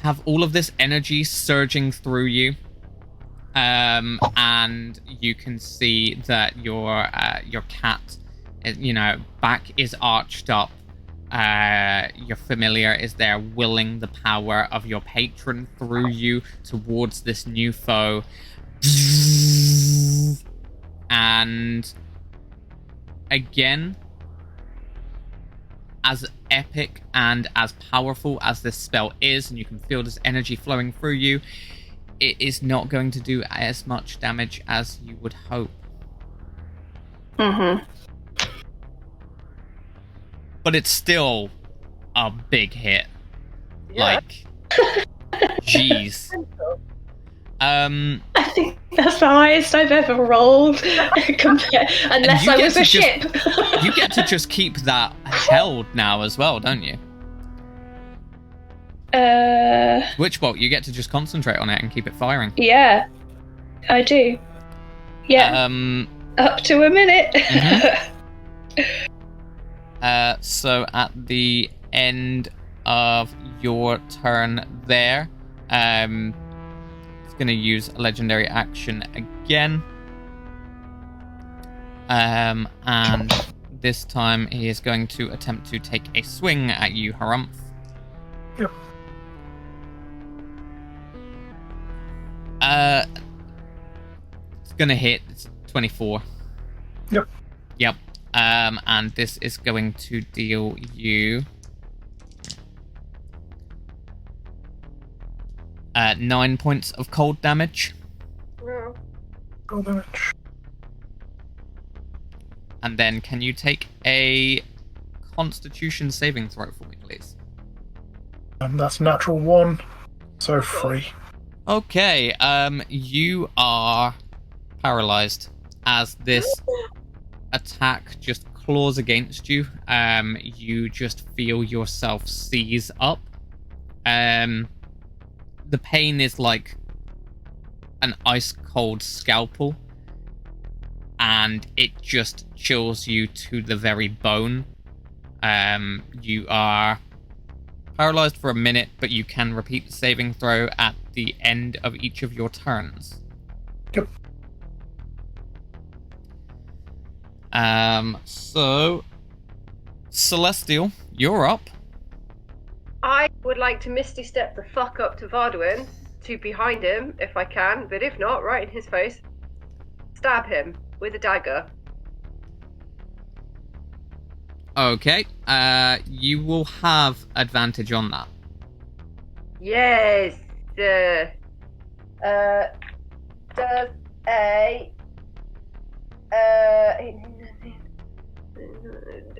have all of this energy surging through you. And you can see that your cat, back is arched up. Your familiar is there willing the power of your patron through you towards this new foe. And again, as epic and as powerful as this spell is, and you can feel this energy flowing through you, it is not going to do as much damage as you would hope. Mm-hmm. But it's still a big hit. Yeah. Like, jeez. I think that's the highest I've ever rolled. Unless I was a ship. You get to just keep that held now as well, don't you? Which bolt? You get to just concentrate on it and keep it firing. Yeah, I do. Yeah. Up to a minute. Mm-hmm. So at the end of your turn there, it's going to use a legendary action again. And this time he is going to attempt to take a swing at you, Herumph. Yep. It's gonna hit. It's 24. Yep. Yep. And this is going to deal you 9 points of cold damage. No. Cold damage. And then can you take a Constitution saving throw for me, please? That's natural 1, so 3. Okay, you are paralyzed as this attack just claws against you. You just feel yourself seize up. The pain is like an ice cold scalpel, and it just chills you to the very bone. You are paralyzed for a minute, but you can repeat the saving throw at the end of each of your turns. Yep. So, Celestial, you're up. I would like to Misty Step the fuck up to Varduin, to behind him if I can, but if not, right in his face. Stab him with a dagger. Okay, you will have advantage on that. Yes. Does a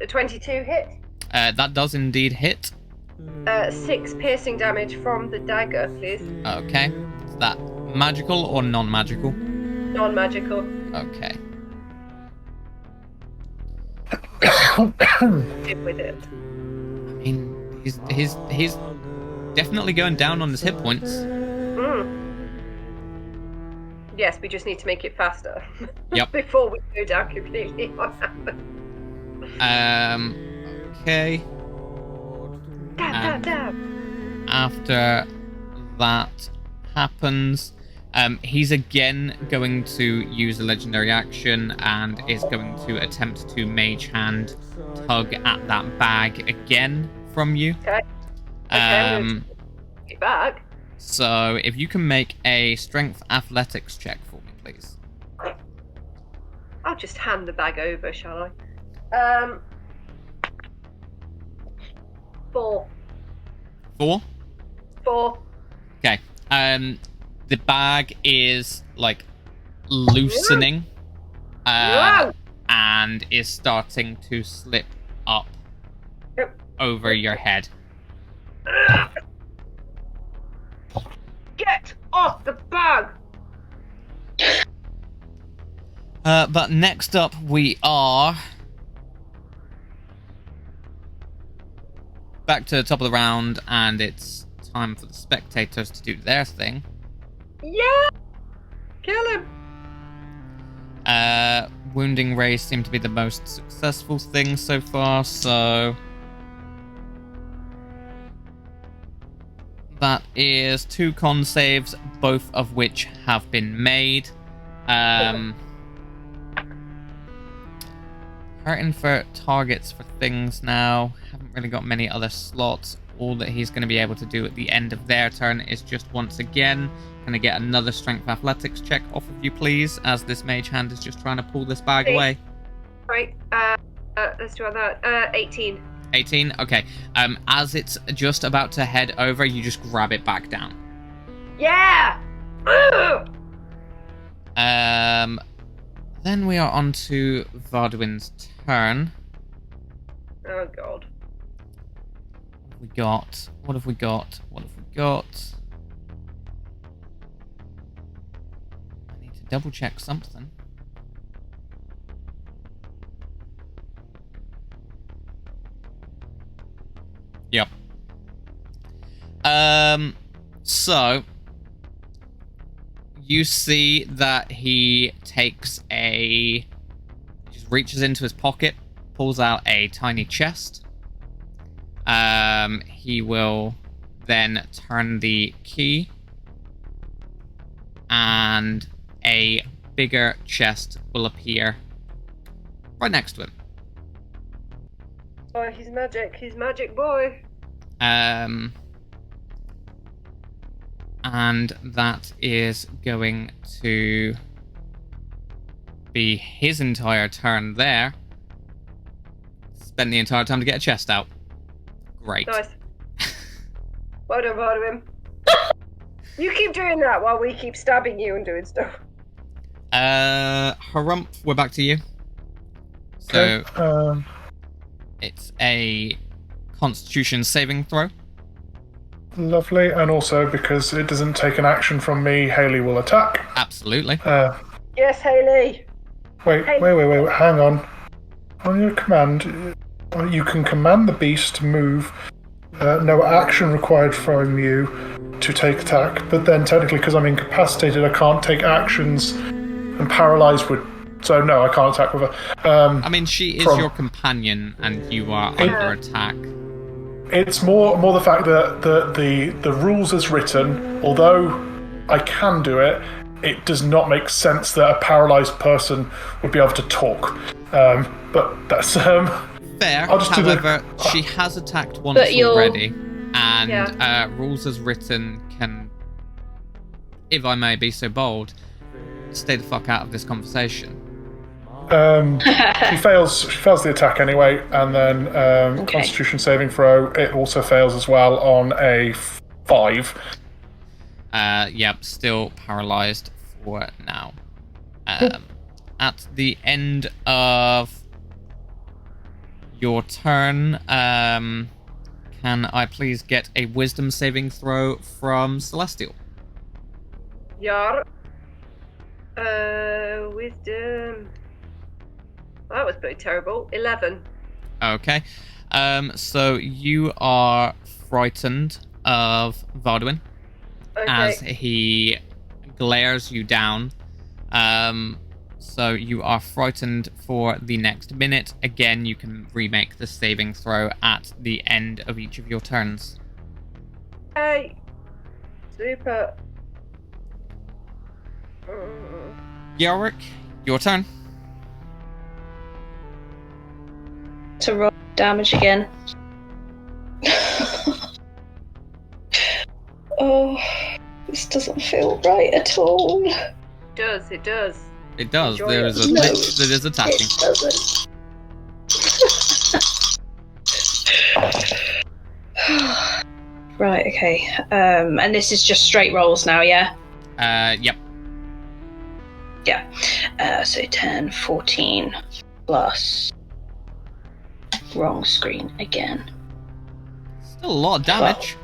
22 hit? That does indeed hit. 6 piercing damage from the dagger, please. Okay, is that magical or non-magical? Non-magical. Okay. Live with it. I mean, he's definitely going down on his hit points. Yes, we just need to make it faster. Yep. Before we go down completely. Okay. Damn. After that happens, he's again going to use a legendary action and is going to attempt to mage hand tug at that bag again from you. Okay. Get back. So if you can make a strength athletics check for me, please. I'll just hand the bag over, shall I? 4. 4? 4. Okay. The bag is like loosening Whoa! and is starting to slip up Yep. over your head. Get off the bag! But next up we are back to the top of the round, and it's time for the spectators to do their thing. Yeah! Kill him! Wounding rays seem to be the most successful thing so far, so that is 2 con saves, both of which have been made. Hurting for targets for things now. Haven't really got many other slots. All that he's going to be able to do at the end of their turn is just once again, can I get another strength athletics check off of you, please, as this mage hand is just trying to pull this bag away. Right, let's do that. 18. 18? Okay. As it's just about to head over, you just grab it back down. Yeah! Then we are on to Vardwin's turn. Oh, God. What have we got? I need to double check something. Yep. So you see that he takes just reaches into his pocket, pulls out a tiny chest. He will then turn the key, and a bigger chest will appear right next to him. Oh, he's magic. He's magic boy. And that is going to be his entire turn there. Spent the entire time to get a chest out. Great. Nice. Well done, part of him. You keep doing that while we keep stabbing you and doing stuff. Herumph, we're back to you. So, Okay, it's a Constitution saving throw. lovely, and also because it doesn't take an action from me, Haley will attack. Absolutely. Yes, Haley. Wait, hang on. On your command, you can command the beast to move. No action required from you to take attack, but then technically, because I'm incapacitated, I can't take actions, and paralyzed would. So no, I can't attack with her. I mean, she is your companion, and you are under attack. It's more the fact that the rules as written, although I can do it, it does not make sense that a paralyzed person would be able to talk. But that's fair. I'll just However, she has attacked once already, and rules as written can, if I may be so bold, stay the fuck out of this conversation. She fails the attack anyway, and then Constitution saving throw, it also fails as well on a 5. Yep, still paralyzed for now. At the end of your turn, can I please get a wisdom saving throw from Celestial? Yar. Wisdom. That was pretty terrible. 11. Okay. So you are frightened of Vardwin as he glares you down. So you are frightened for the next minute. Again, you can remake the saving throw at the end of each of your turns. Hey. Super. Yorick, your turn. To roll damage again. Oh, this doesn't feel right at all. It does. It does. Enjoy There it. is a Lich that is attacking. It doesn't. Right, okay. And this is just straight rolls now, yeah? Yep. Yeah. So 10, 14 plus. Wrong screen again. Still a lot of damage.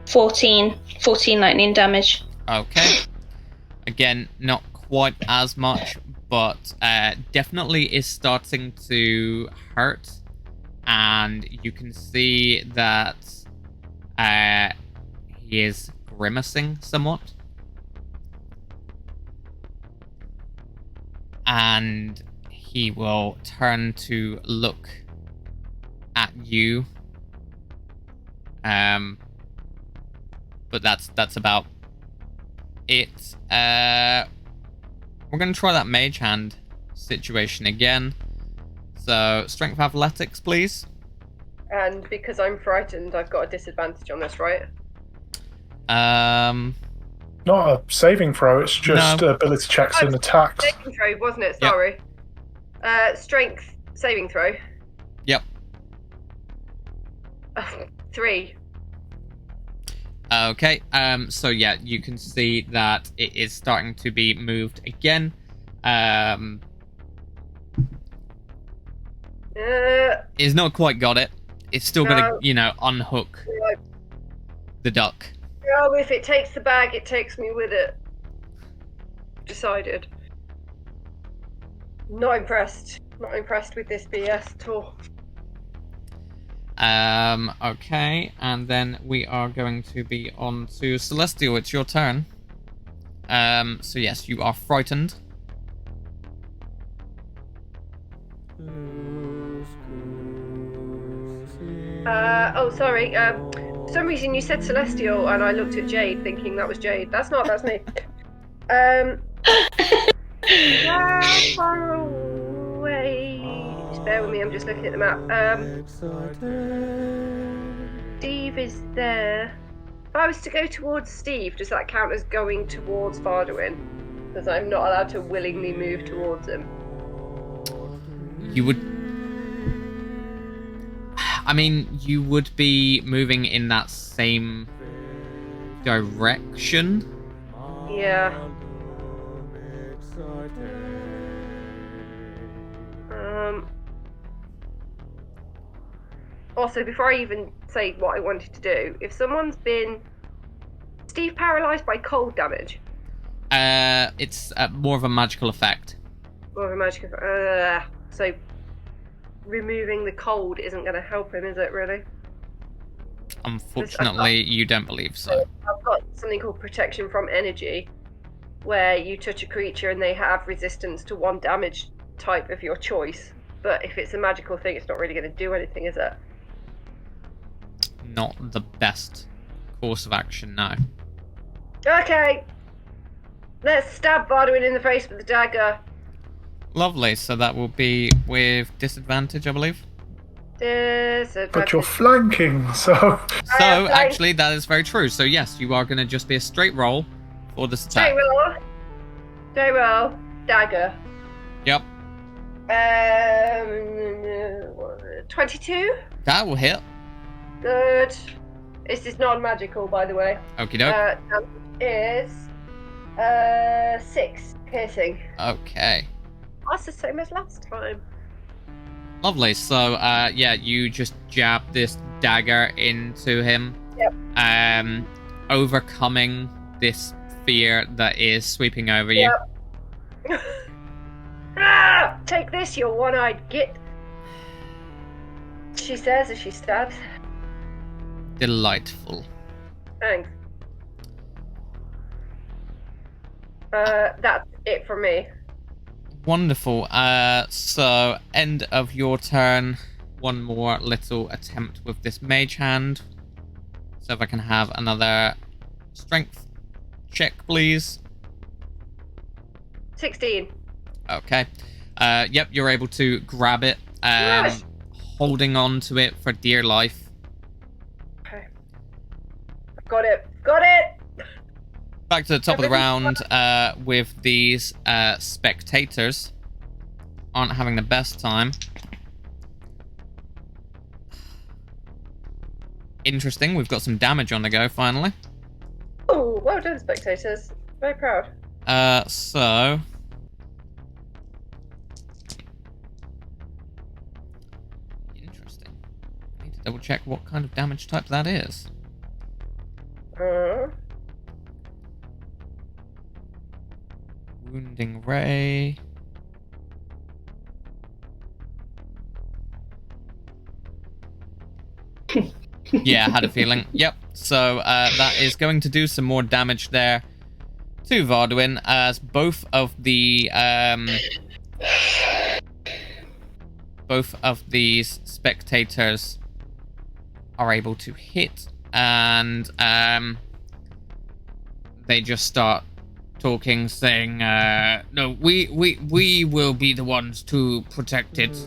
14 lightning damage. Okay. Again, not quite as much, but definitely is starting to hurt. And you can see that he is grimacing somewhat. And he will turn to look at you. But that's about it. We're going to try that mage hand situation again. So, strength athletics, please. And because I'm frightened, I've got a disadvantage on this, right? Not a saving throw, it's just ability checks and attacks. Saving throw, wasn't it? Sorry. Yep. Strength saving throw. Yep. 3. Okay, so yeah, you can see that it is starting to be moved again. It's not quite got it. It's still gonna, unhook the duck. No, if it takes the bag, it takes me with it. Decided. Not impressed. Not impressed with this BS at all. Okay, and then we are going to be on to Celestial. It's your turn. So yes, you are frightened. Sorry. For some reason you said Celestial, and I looked at Jade, thinking that was Jade. That's me. How far away? Just bear with me. I'm just looking at the map. Steve is there. If I was to go towards Steve, does that count as going towards Varduin? Because I'm not allowed to willingly move towards him. You would... I mean, you would be moving in that same direction. Yeah. Also, before I even say what I wanted to do, if someone's been... Steve paralysed by cold damage? It's more of a magical effect. More of a magical effect. So, removing the cold isn't going to help him, is it, really? Unfortunately, you don't believe so. I've got something called protection from energy, where you touch a creature and they have resistance to one damage type of your choice. But if it's a magical thing, it's not really going to do anything, is it? Not the best course of action, no. Okay. Let's stab Varduin in the face with the dagger. Lovely, so that will be with disadvantage, I believe. Disadvantage. But you're flanking, so... So, actually, that is very true. So, yes, you are going to just be a straight roll for this attack. Straight roll. Dagger. Yep. 22? That will hit. Good. This is non-magical, by the way. Okie doke. Is 6 piercing. Okay. That's the same as last time. Lovely. So, yeah, you just jab this dagger into him. Yep. Overcoming this fear that is sweeping over you. Yep. Take this, you one-eyed git. She says as she stabs. Delightful. Thanks. That's it for me. Wonderful. So, end of your turn. One more little attempt with this mage hand. So if I can have another strength check, please. 16. Okay. Yep, you're able to grab it, holding on to it for dear life. Okay. Got it. Got it! Back to the top of the round with these spectators. Aren't having the best time. Interesting, we've got some damage on the go finally. Ooh, well done, spectators. Very proud. So... Interesting. I need to double check what kind of damage type that is. Wounding Ray. Yeah, I had a feeling. Yep. So that is going to do some more damage there to Varduin, as both of these spectators are able to hit, and they just start talking, saying, "No, we will be the ones to protect it.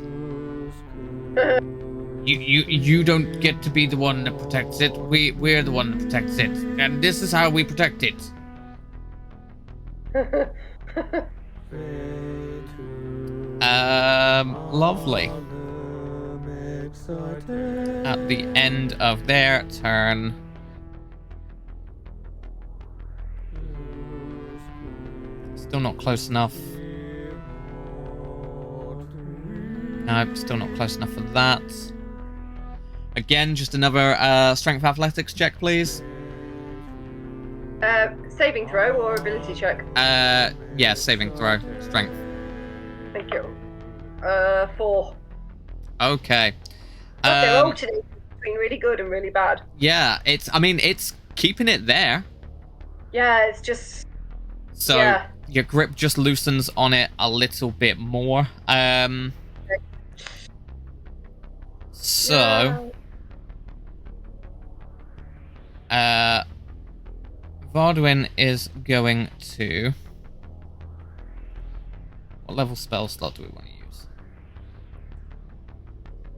You don't get to be the one that protects it. We're the one that protects it, and this is how we protect it." Lovely. At the end of their turn, still not close enough. No, still not close enough for that. Again, just another strength athletics check, please. Saving throw or ability check? Yeah, saving throw. Strength. Thank you. 4. Okay. They're alternating between really good and really bad. Yeah, it's keeping it there. Yeah, it's just... So, yeah. Your grip just loosens on it a little bit more. So... Varduin is going to... What level spell slot do we want to use?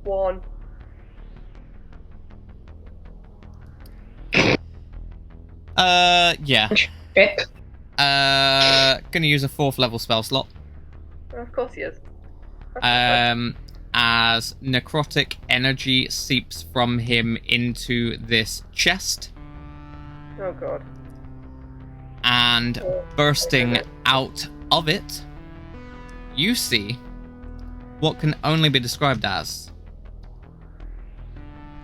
1. Yeah. Rip. Gonna use a 4th level spell slot. Of course he is. As necrotic energy seeps from him into this chest. Oh god. And bursting out of it, you see what can only be described as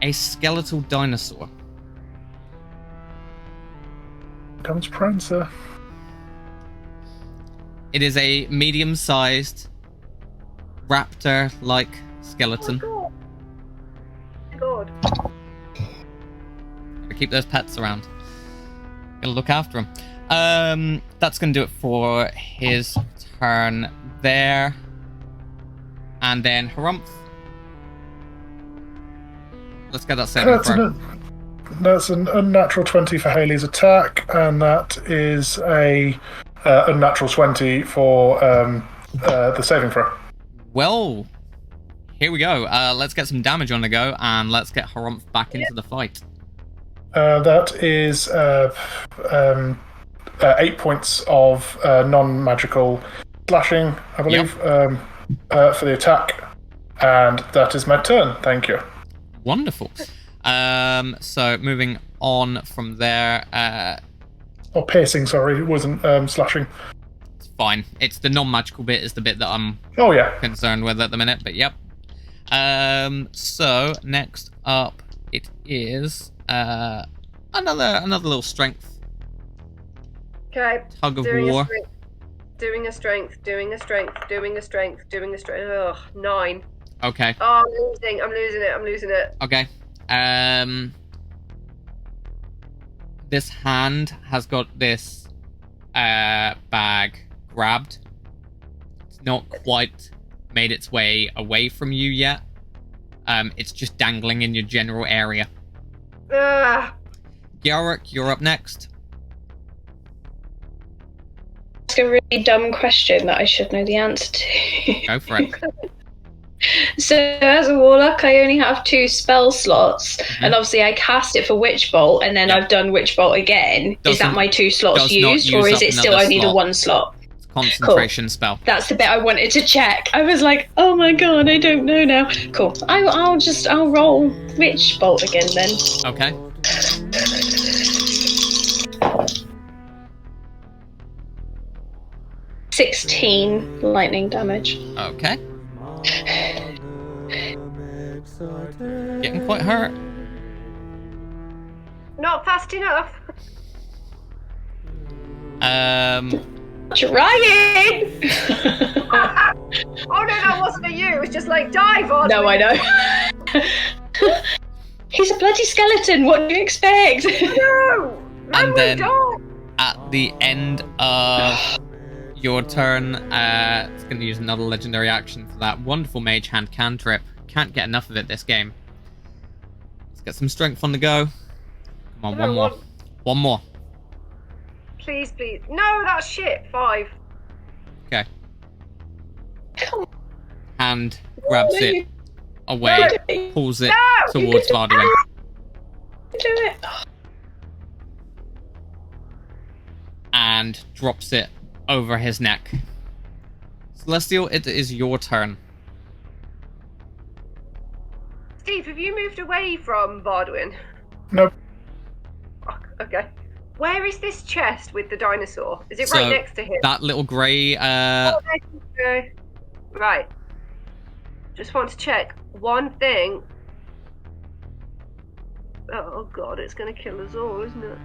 a skeletal dinosaur. Comes Prancer. It is a medium-sized raptor-like skeleton. Oh god. Gotta keep those pets around. Gotta look after them. That's gonna do it for his turn there. And then Herumph. Let's get that saving throw. That's an unnatural 20 for Haley's attack, and that is a unnatural 20 for the saving throw. Well, here we go. Let's get some damage on the go, and let's get Herumph back into the fight. That is 8 points of non-magical slashing, I believe, for the attack. And that is my turn. Thank you. Wonderful. So moving on from there. Or piercing, sorry. It wasn't slashing. It's fine. It's the non-magical bit is the bit that I'm concerned with at the minute, but yep. So next up it is another little strength. Okay. Tug of war. Doing a strength. Ugh, 9. Okay. Oh, I'm losing it. Okay. This hand has got this bag grabbed. It's not quite made its way away from you yet. It's just dangling in your general area. Gyaruk, you're up next. Ask a really dumb question that I should know the answer to. Go for it. So as a warlock, I only have 2 spell slots, and obviously I cast it for Witch Bolt, and then I've done Witch Bolt again. Is that my 2 slots used, or is it still only the 1 slot? It's a concentration spell. That's the bit I wanted to check. I was like, oh my god, I don't know now. Cool. I'll roll Witch Bolt again then. Okay. 16 lightning damage. Okay. Getting quite hurt. Not fast enough. Trying! Oh no, that wasn't a you. It was just like, dive on. No, I know. He's a bloody skeleton. What do you expect? No! And then die. at the end of your turn, it's going to use another legendary action for that wonderful mage hand cantrip. Can't get enough of it this game. Let's get some strength on the go. Come on, one more. One more. Please, please. No, that's shit. 5. Okay. Hand grabs it away, pulls it towards Varduin. Do it. And drops it over his neck. Celestial, it is your turn. Steve, have you moved away from Varduin? Nope. Fuck, okay. Where is this chest with the dinosaur? Is it So, right next to him? That little grey... Right. Just want to check one thing. Oh god, it's gonna kill us all, isn't it?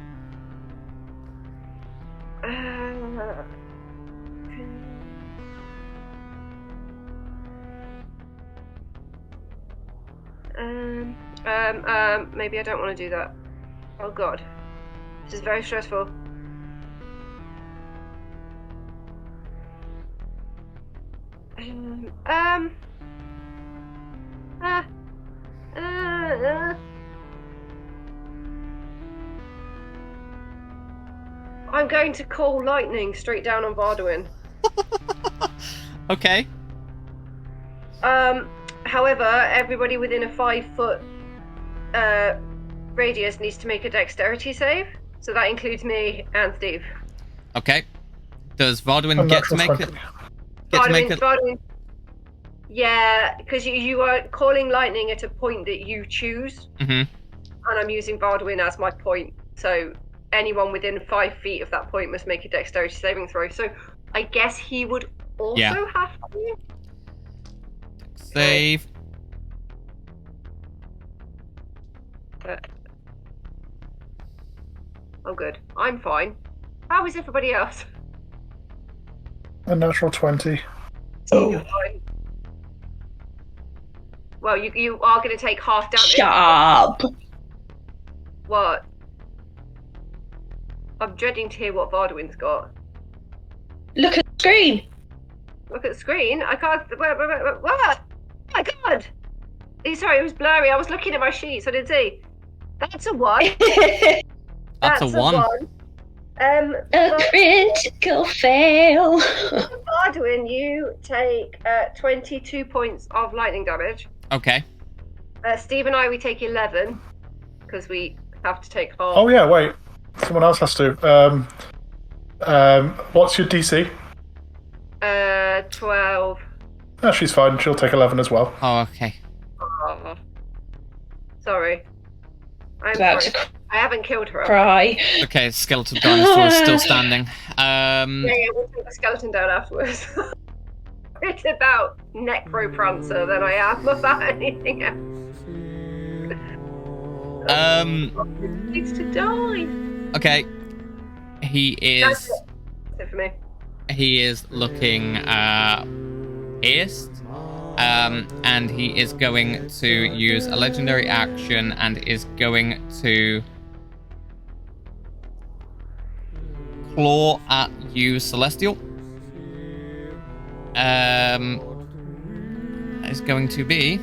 Maybe I don't want to do that. Oh god. This is very stressful. I'm going to call lightning straight down on Varduin. Okay. However, everybody within a 5-foot radius needs to make a dexterity save. So that includes me and Steve. Okay. Does Varduin get to make it? Varduin. Yeah, because you are calling lightning at a point that you choose. Mm-hmm. And I'm using Varduin as my point. So anyone within 5 feet of that point must make a dexterity saving throw. So I guess he would also have to. Save. Oh, good. I'm fine. How is everybody else? A natural 20. You're fine. Well, you are going to take half damage. Shut up. What? I'm dreading to hear what Varduin's got. Look at the screen. Look at the screen. I can't. What? Oh my god! Sorry, it was blurry. I was looking at my sheets. I didn't see. That's a 1. That's a 1. A critical fail. Varduin, you take 22 points of lightning damage. Okay. Steve and I, we take 11 because we have to take half. Oh yeah, wait. Someone else has to. What's your DC? 12. Oh, she's fine. She'll take 11 as well. Oh, okay. Oh. Sorry. I'm About sorry. to I haven't killed her. cry. Okay, skeletal dinosaur is still standing. Yeah, we'll take the skeleton down afterwards. It's about necroprancer than I am about anything else. It needs to die. Okay. He is. That's it for me. He is looking pierced. And he is going to use a legendary action and is going to claw at you, Celestial. Is going to be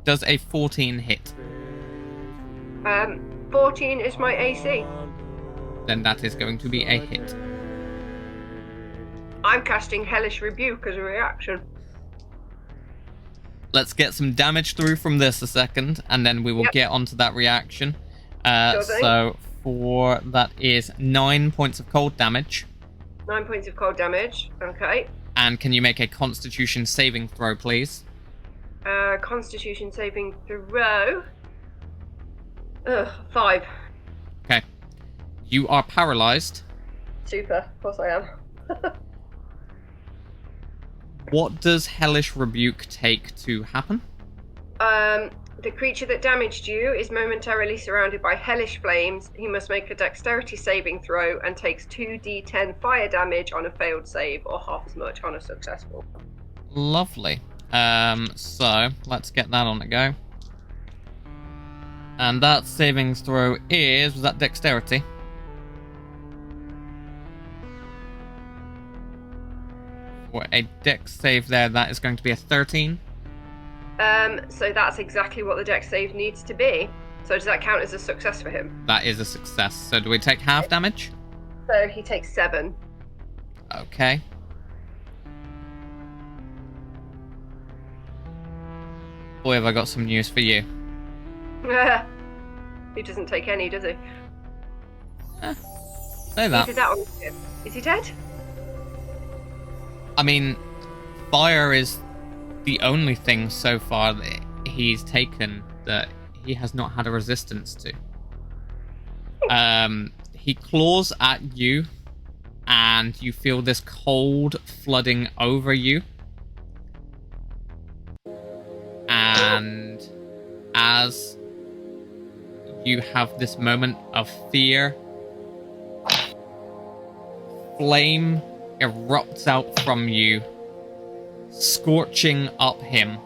does a 14 hit? 14 is my AC. Then that is going to be a hit. I'm casting Hellish Rebuke as a reaction. Let's get some damage through from this a second, and then we will get onto that reaction. So for that is 9 points of cold damage. 9 points of cold damage. Okay. And can you make a Constitution saving throw, please? Constitution saving throw. 5. Okay. You are paralyzed Super. Of course I am. What does Hellish Rebuke take to happen? The creature that damaged you is momentarily surrounded by hellish flames. He must make a dexterity saving throw and takes 2d10 fire damage on a failed save, or half as much on a successful. Lovely. So let's get that on the go. And that saving throw was that dexterity? For a dex save there, that is going to be a 13. So that's exactly what the dex save needs to be. So does that count as a success for him? That is a success. So do we take half damage? So he takes 7. Okay. Boy, have I got some news for you. He doesn't take any, does he? Say that. He did that on him. Is he dead? I mean, fire is the only thing so far that he's taken that he has not had a resistance to. He claws at you, and you feel this cold flooding over you. And as you have this moment of fear, flame erupts out from you, scorching up him.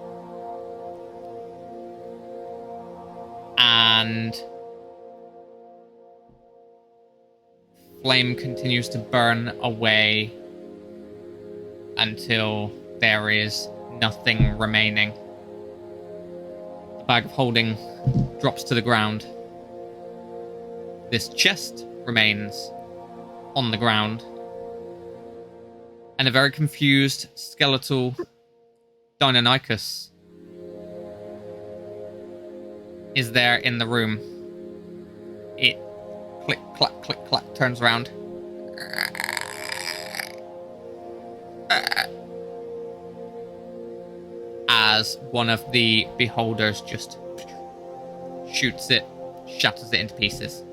And flame continues to burn away until there is nothing remaining. The bag of holding drops to the ground. This chest remains on the ground. And a very confused skeletal Deinonychus is there in the room. It click, clack, turns around. As one of the beholders just shoots it, shatters it into pieces.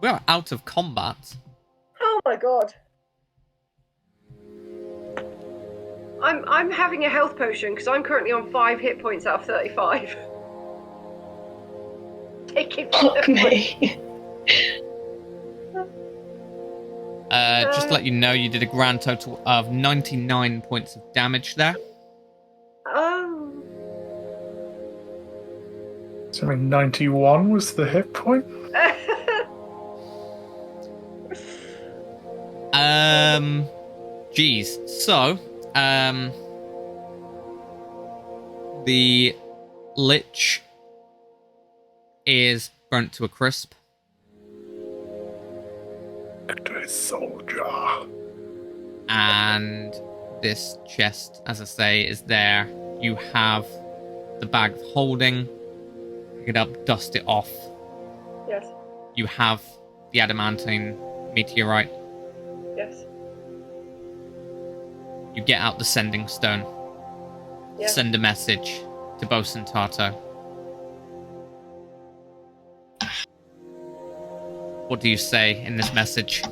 We are out of combat. Oh my god. I'm having a health potion because I'm currently on 5 hit points out of 35. Take it. Fuck me. Just to let you know, you did a grand total of 99 points of damage there. Oh. So 91 was the hit point? Geez. So, the Lich is burnt to a crisp. Victory soldier. And this chest, as I say, is there. You have the bag of holding. Pick it up, dust it off. Yes. You have the adamantine meteorite. Yes. You get out the sending stone. Yes. Send a message to Bosun Tarto. What do you say in this message?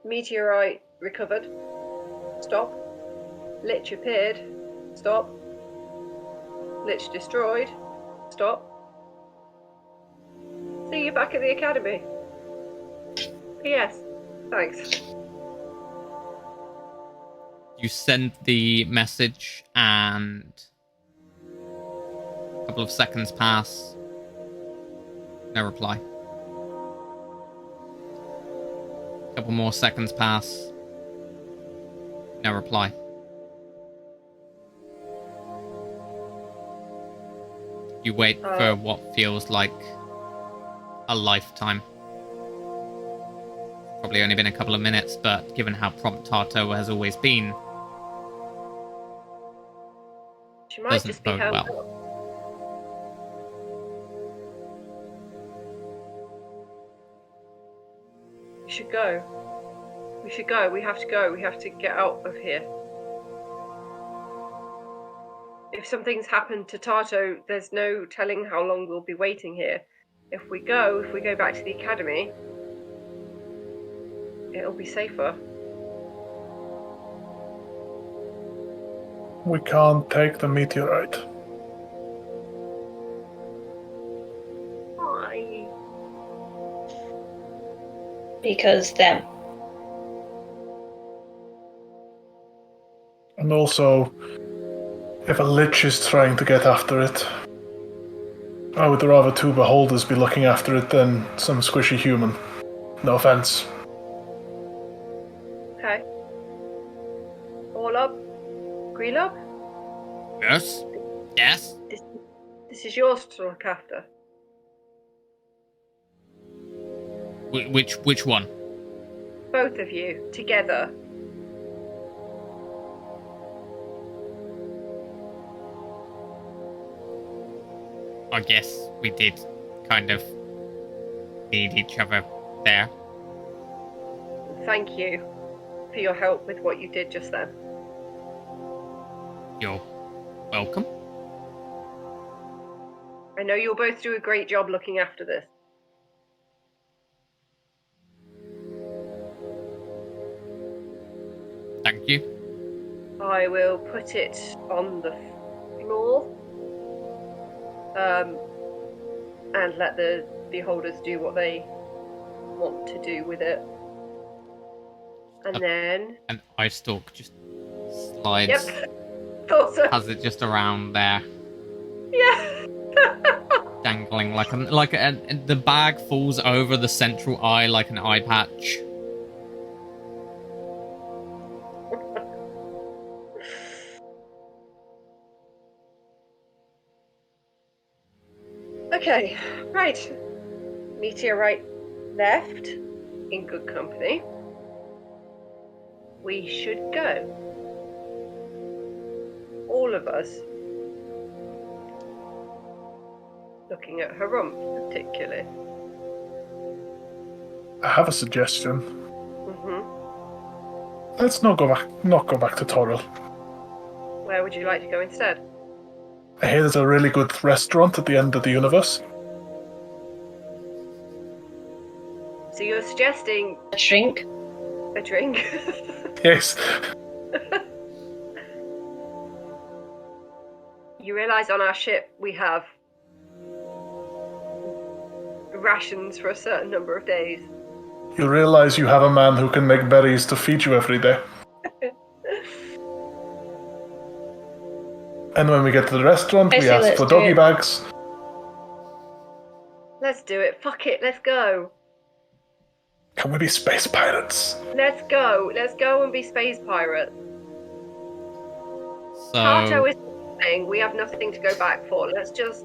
Meteorite recovered. Stop. Lich appeared. Stop. Lich destroyed. Stop. See you back at the academy. P.S. Thanks. You send the message and a couple of seconds pass. No reply. A couple more seconds pass. No reply. You wait for what feels like a lifetime. Probably only been a couple of minutes, but given how prompt Tarto has always been, She might doesn't just be bode home. well. We should go. We should go. We have to go. We have to get out of here. If something's happened to Tarto, there's no telling how long we'll be waiting here. If we go back to the academy, it'll be safer. We can't take the meteorite. Why? Because them. And also, if a Lich is trying to get after it, I would rather two beholders be looking after it than some squishy human. No offense. Okay. All up? Green up? Yes? Yes? This is yours to look after. Which one? Both of you, together. I guess we did kind of need each other there. Thank you for your help with what you did just then. You're welcome. I know you'll both do a great job looking after this. Thank you. I will put it on the floor. And let the beholders do what they want to do with it. And then... An eye stalk just slides. Yep. Thought so. Has it just around there, Yeah. dangling the bag falls over the central eye like an eye patch. Okay, right. Meteorite left, in good company. We should go. All of us. Looking at Herumph, particularly. I have a suggestion. Mm-hmm. Let's not go back to Toril. Where would you like to go instead? I hear there's a really good restaurant at the end of the universe. So you're suggesting A drink. a drink? Yes. You realise on our ship we have rations for a certain number of days. You realize you have a man who can make berries to feed you every day. And when we get to the restaurant, I we say ask let's for do doggy it. bags. Let's do it. Fuck it. Let's go. Can we be space pirates? Let's go. Let's go and be space pirates. Tarto So is saying we have nothing to go back for. Let's just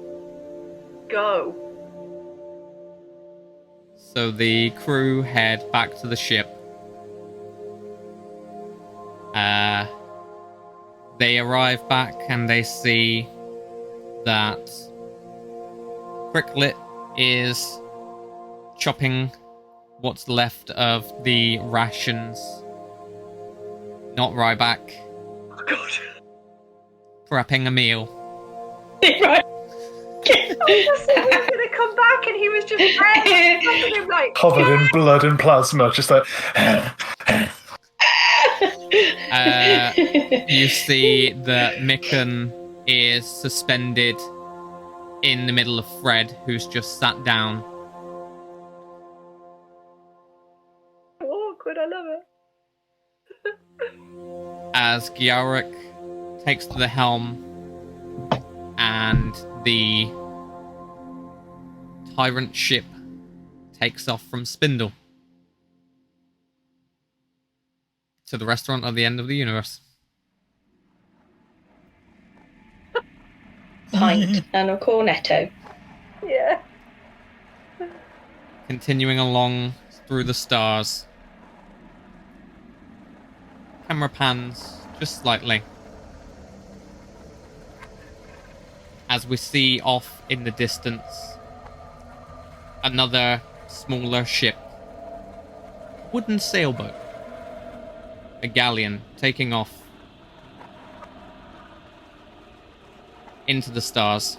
go. the crew head back to the ship. They arrive back and they see that Cricklet is chopping what's left of the rations. Not Ryback. Oh God. Prepping a meal. Right. I just said we were going to come back and he was just there. Him like, Covered in blood and plasma, just like... You see that Mikan is suspended in the middle of Fred, who's just sat down. awkward, I love it. As Gyaric takes to the helm and the tyrant ship takes off from Spindle to the restaurant at the end of the universe. Pint and a cornetto. Yeah. Continuing along through the stars. Camera pans just slightly as we see off in the distance another smaller ship wooden sailboat. A galleon taking off into the stars.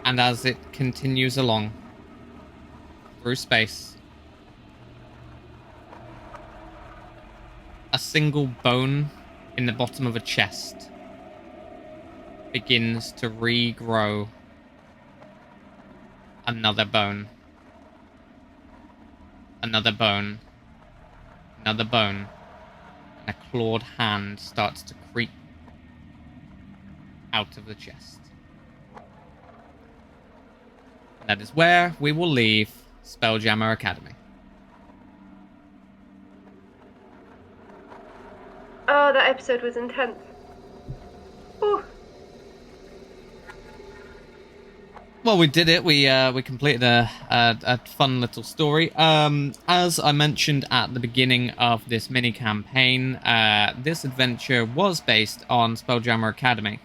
And as it continues along through space, a single bone in the bottom of a chest begins to regrow another bone. Another bone. Another bone. And a clawed hand starts to creep out of the chest. And that is where we will leave Spelljammer Academy. Oh, that episode was intense. Ooh. Well, we did it. We completed a fun little story. As I mentioned at the beginning of this mini campaign, this adventure was based on Spelljammer Academy,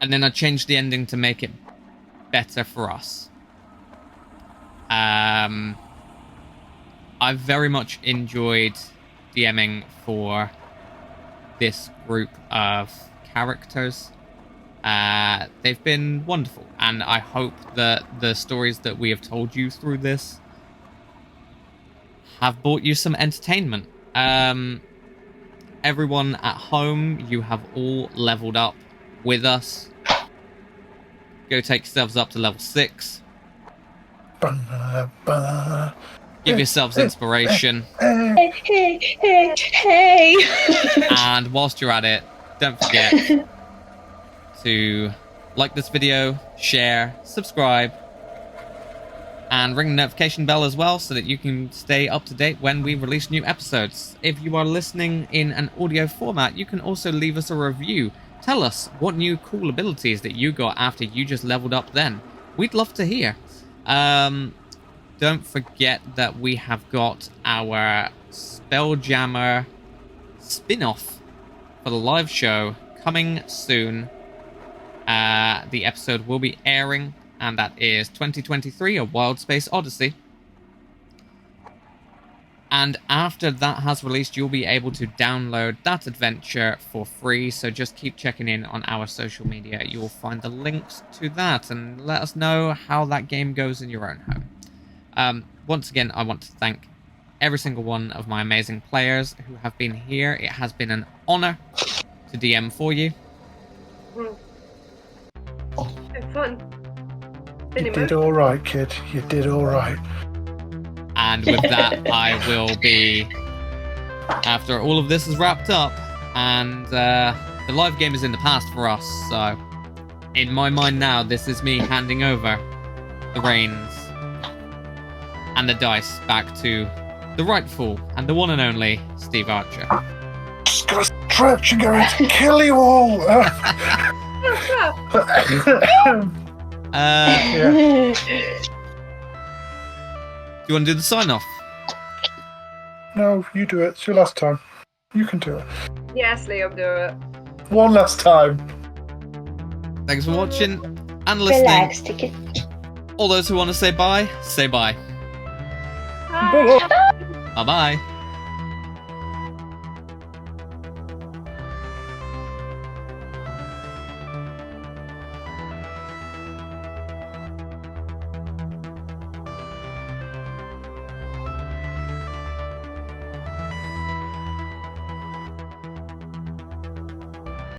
and then I changed the ending to make it better for us. I very much enjoyed DMing for this group of characters. They've been wonderful, and I hope that the stories that we have told you through this have brought you some entertainment. Everyone at home, you have all leveled up with us. Go take yourselves up to level 6. Give yourselves inspiration. Hey. And whilst you're at it, don't forget to like this video, share, subscribe, and ring the notification bell as well so that you can stay up to date when we release new episodes. If you are listening in an audio format, you can also leave us a review. Tell us what new cool abilities that you got after you just leveled up then. We'd love to hear. Don't forget that we have got our Spelljammer spin-off for the live show coming soon. The episode will be airing, and that is 2023, A Wild Space Odyssey. And after that has released, you'll be able to download that adventure for free, so just keep checking in on our social media. You will find the links to that, and let us know how that game goes in your own home. Once again, I want to thank every single one of my amazing players who have been here. It has been an honor to DM for you. Been fun. You did all right, kid. You did all right. And with that, I will be, after all of this is wrapped up, and the live game is in the past for us, so in my mind now, this is me handing over the reins and the dice back to the rightful and the one and only Steve Archer. Just gonna stretch and going to kill you all. Yeah. Do you want to do the sign-off? No, you do it. It's your last time. You can do it. Yes, Liam, do it. One last time. Thanks for watching and listening. Relax, take it. All those who want to say bye, say bye. Bye. Bye-bye.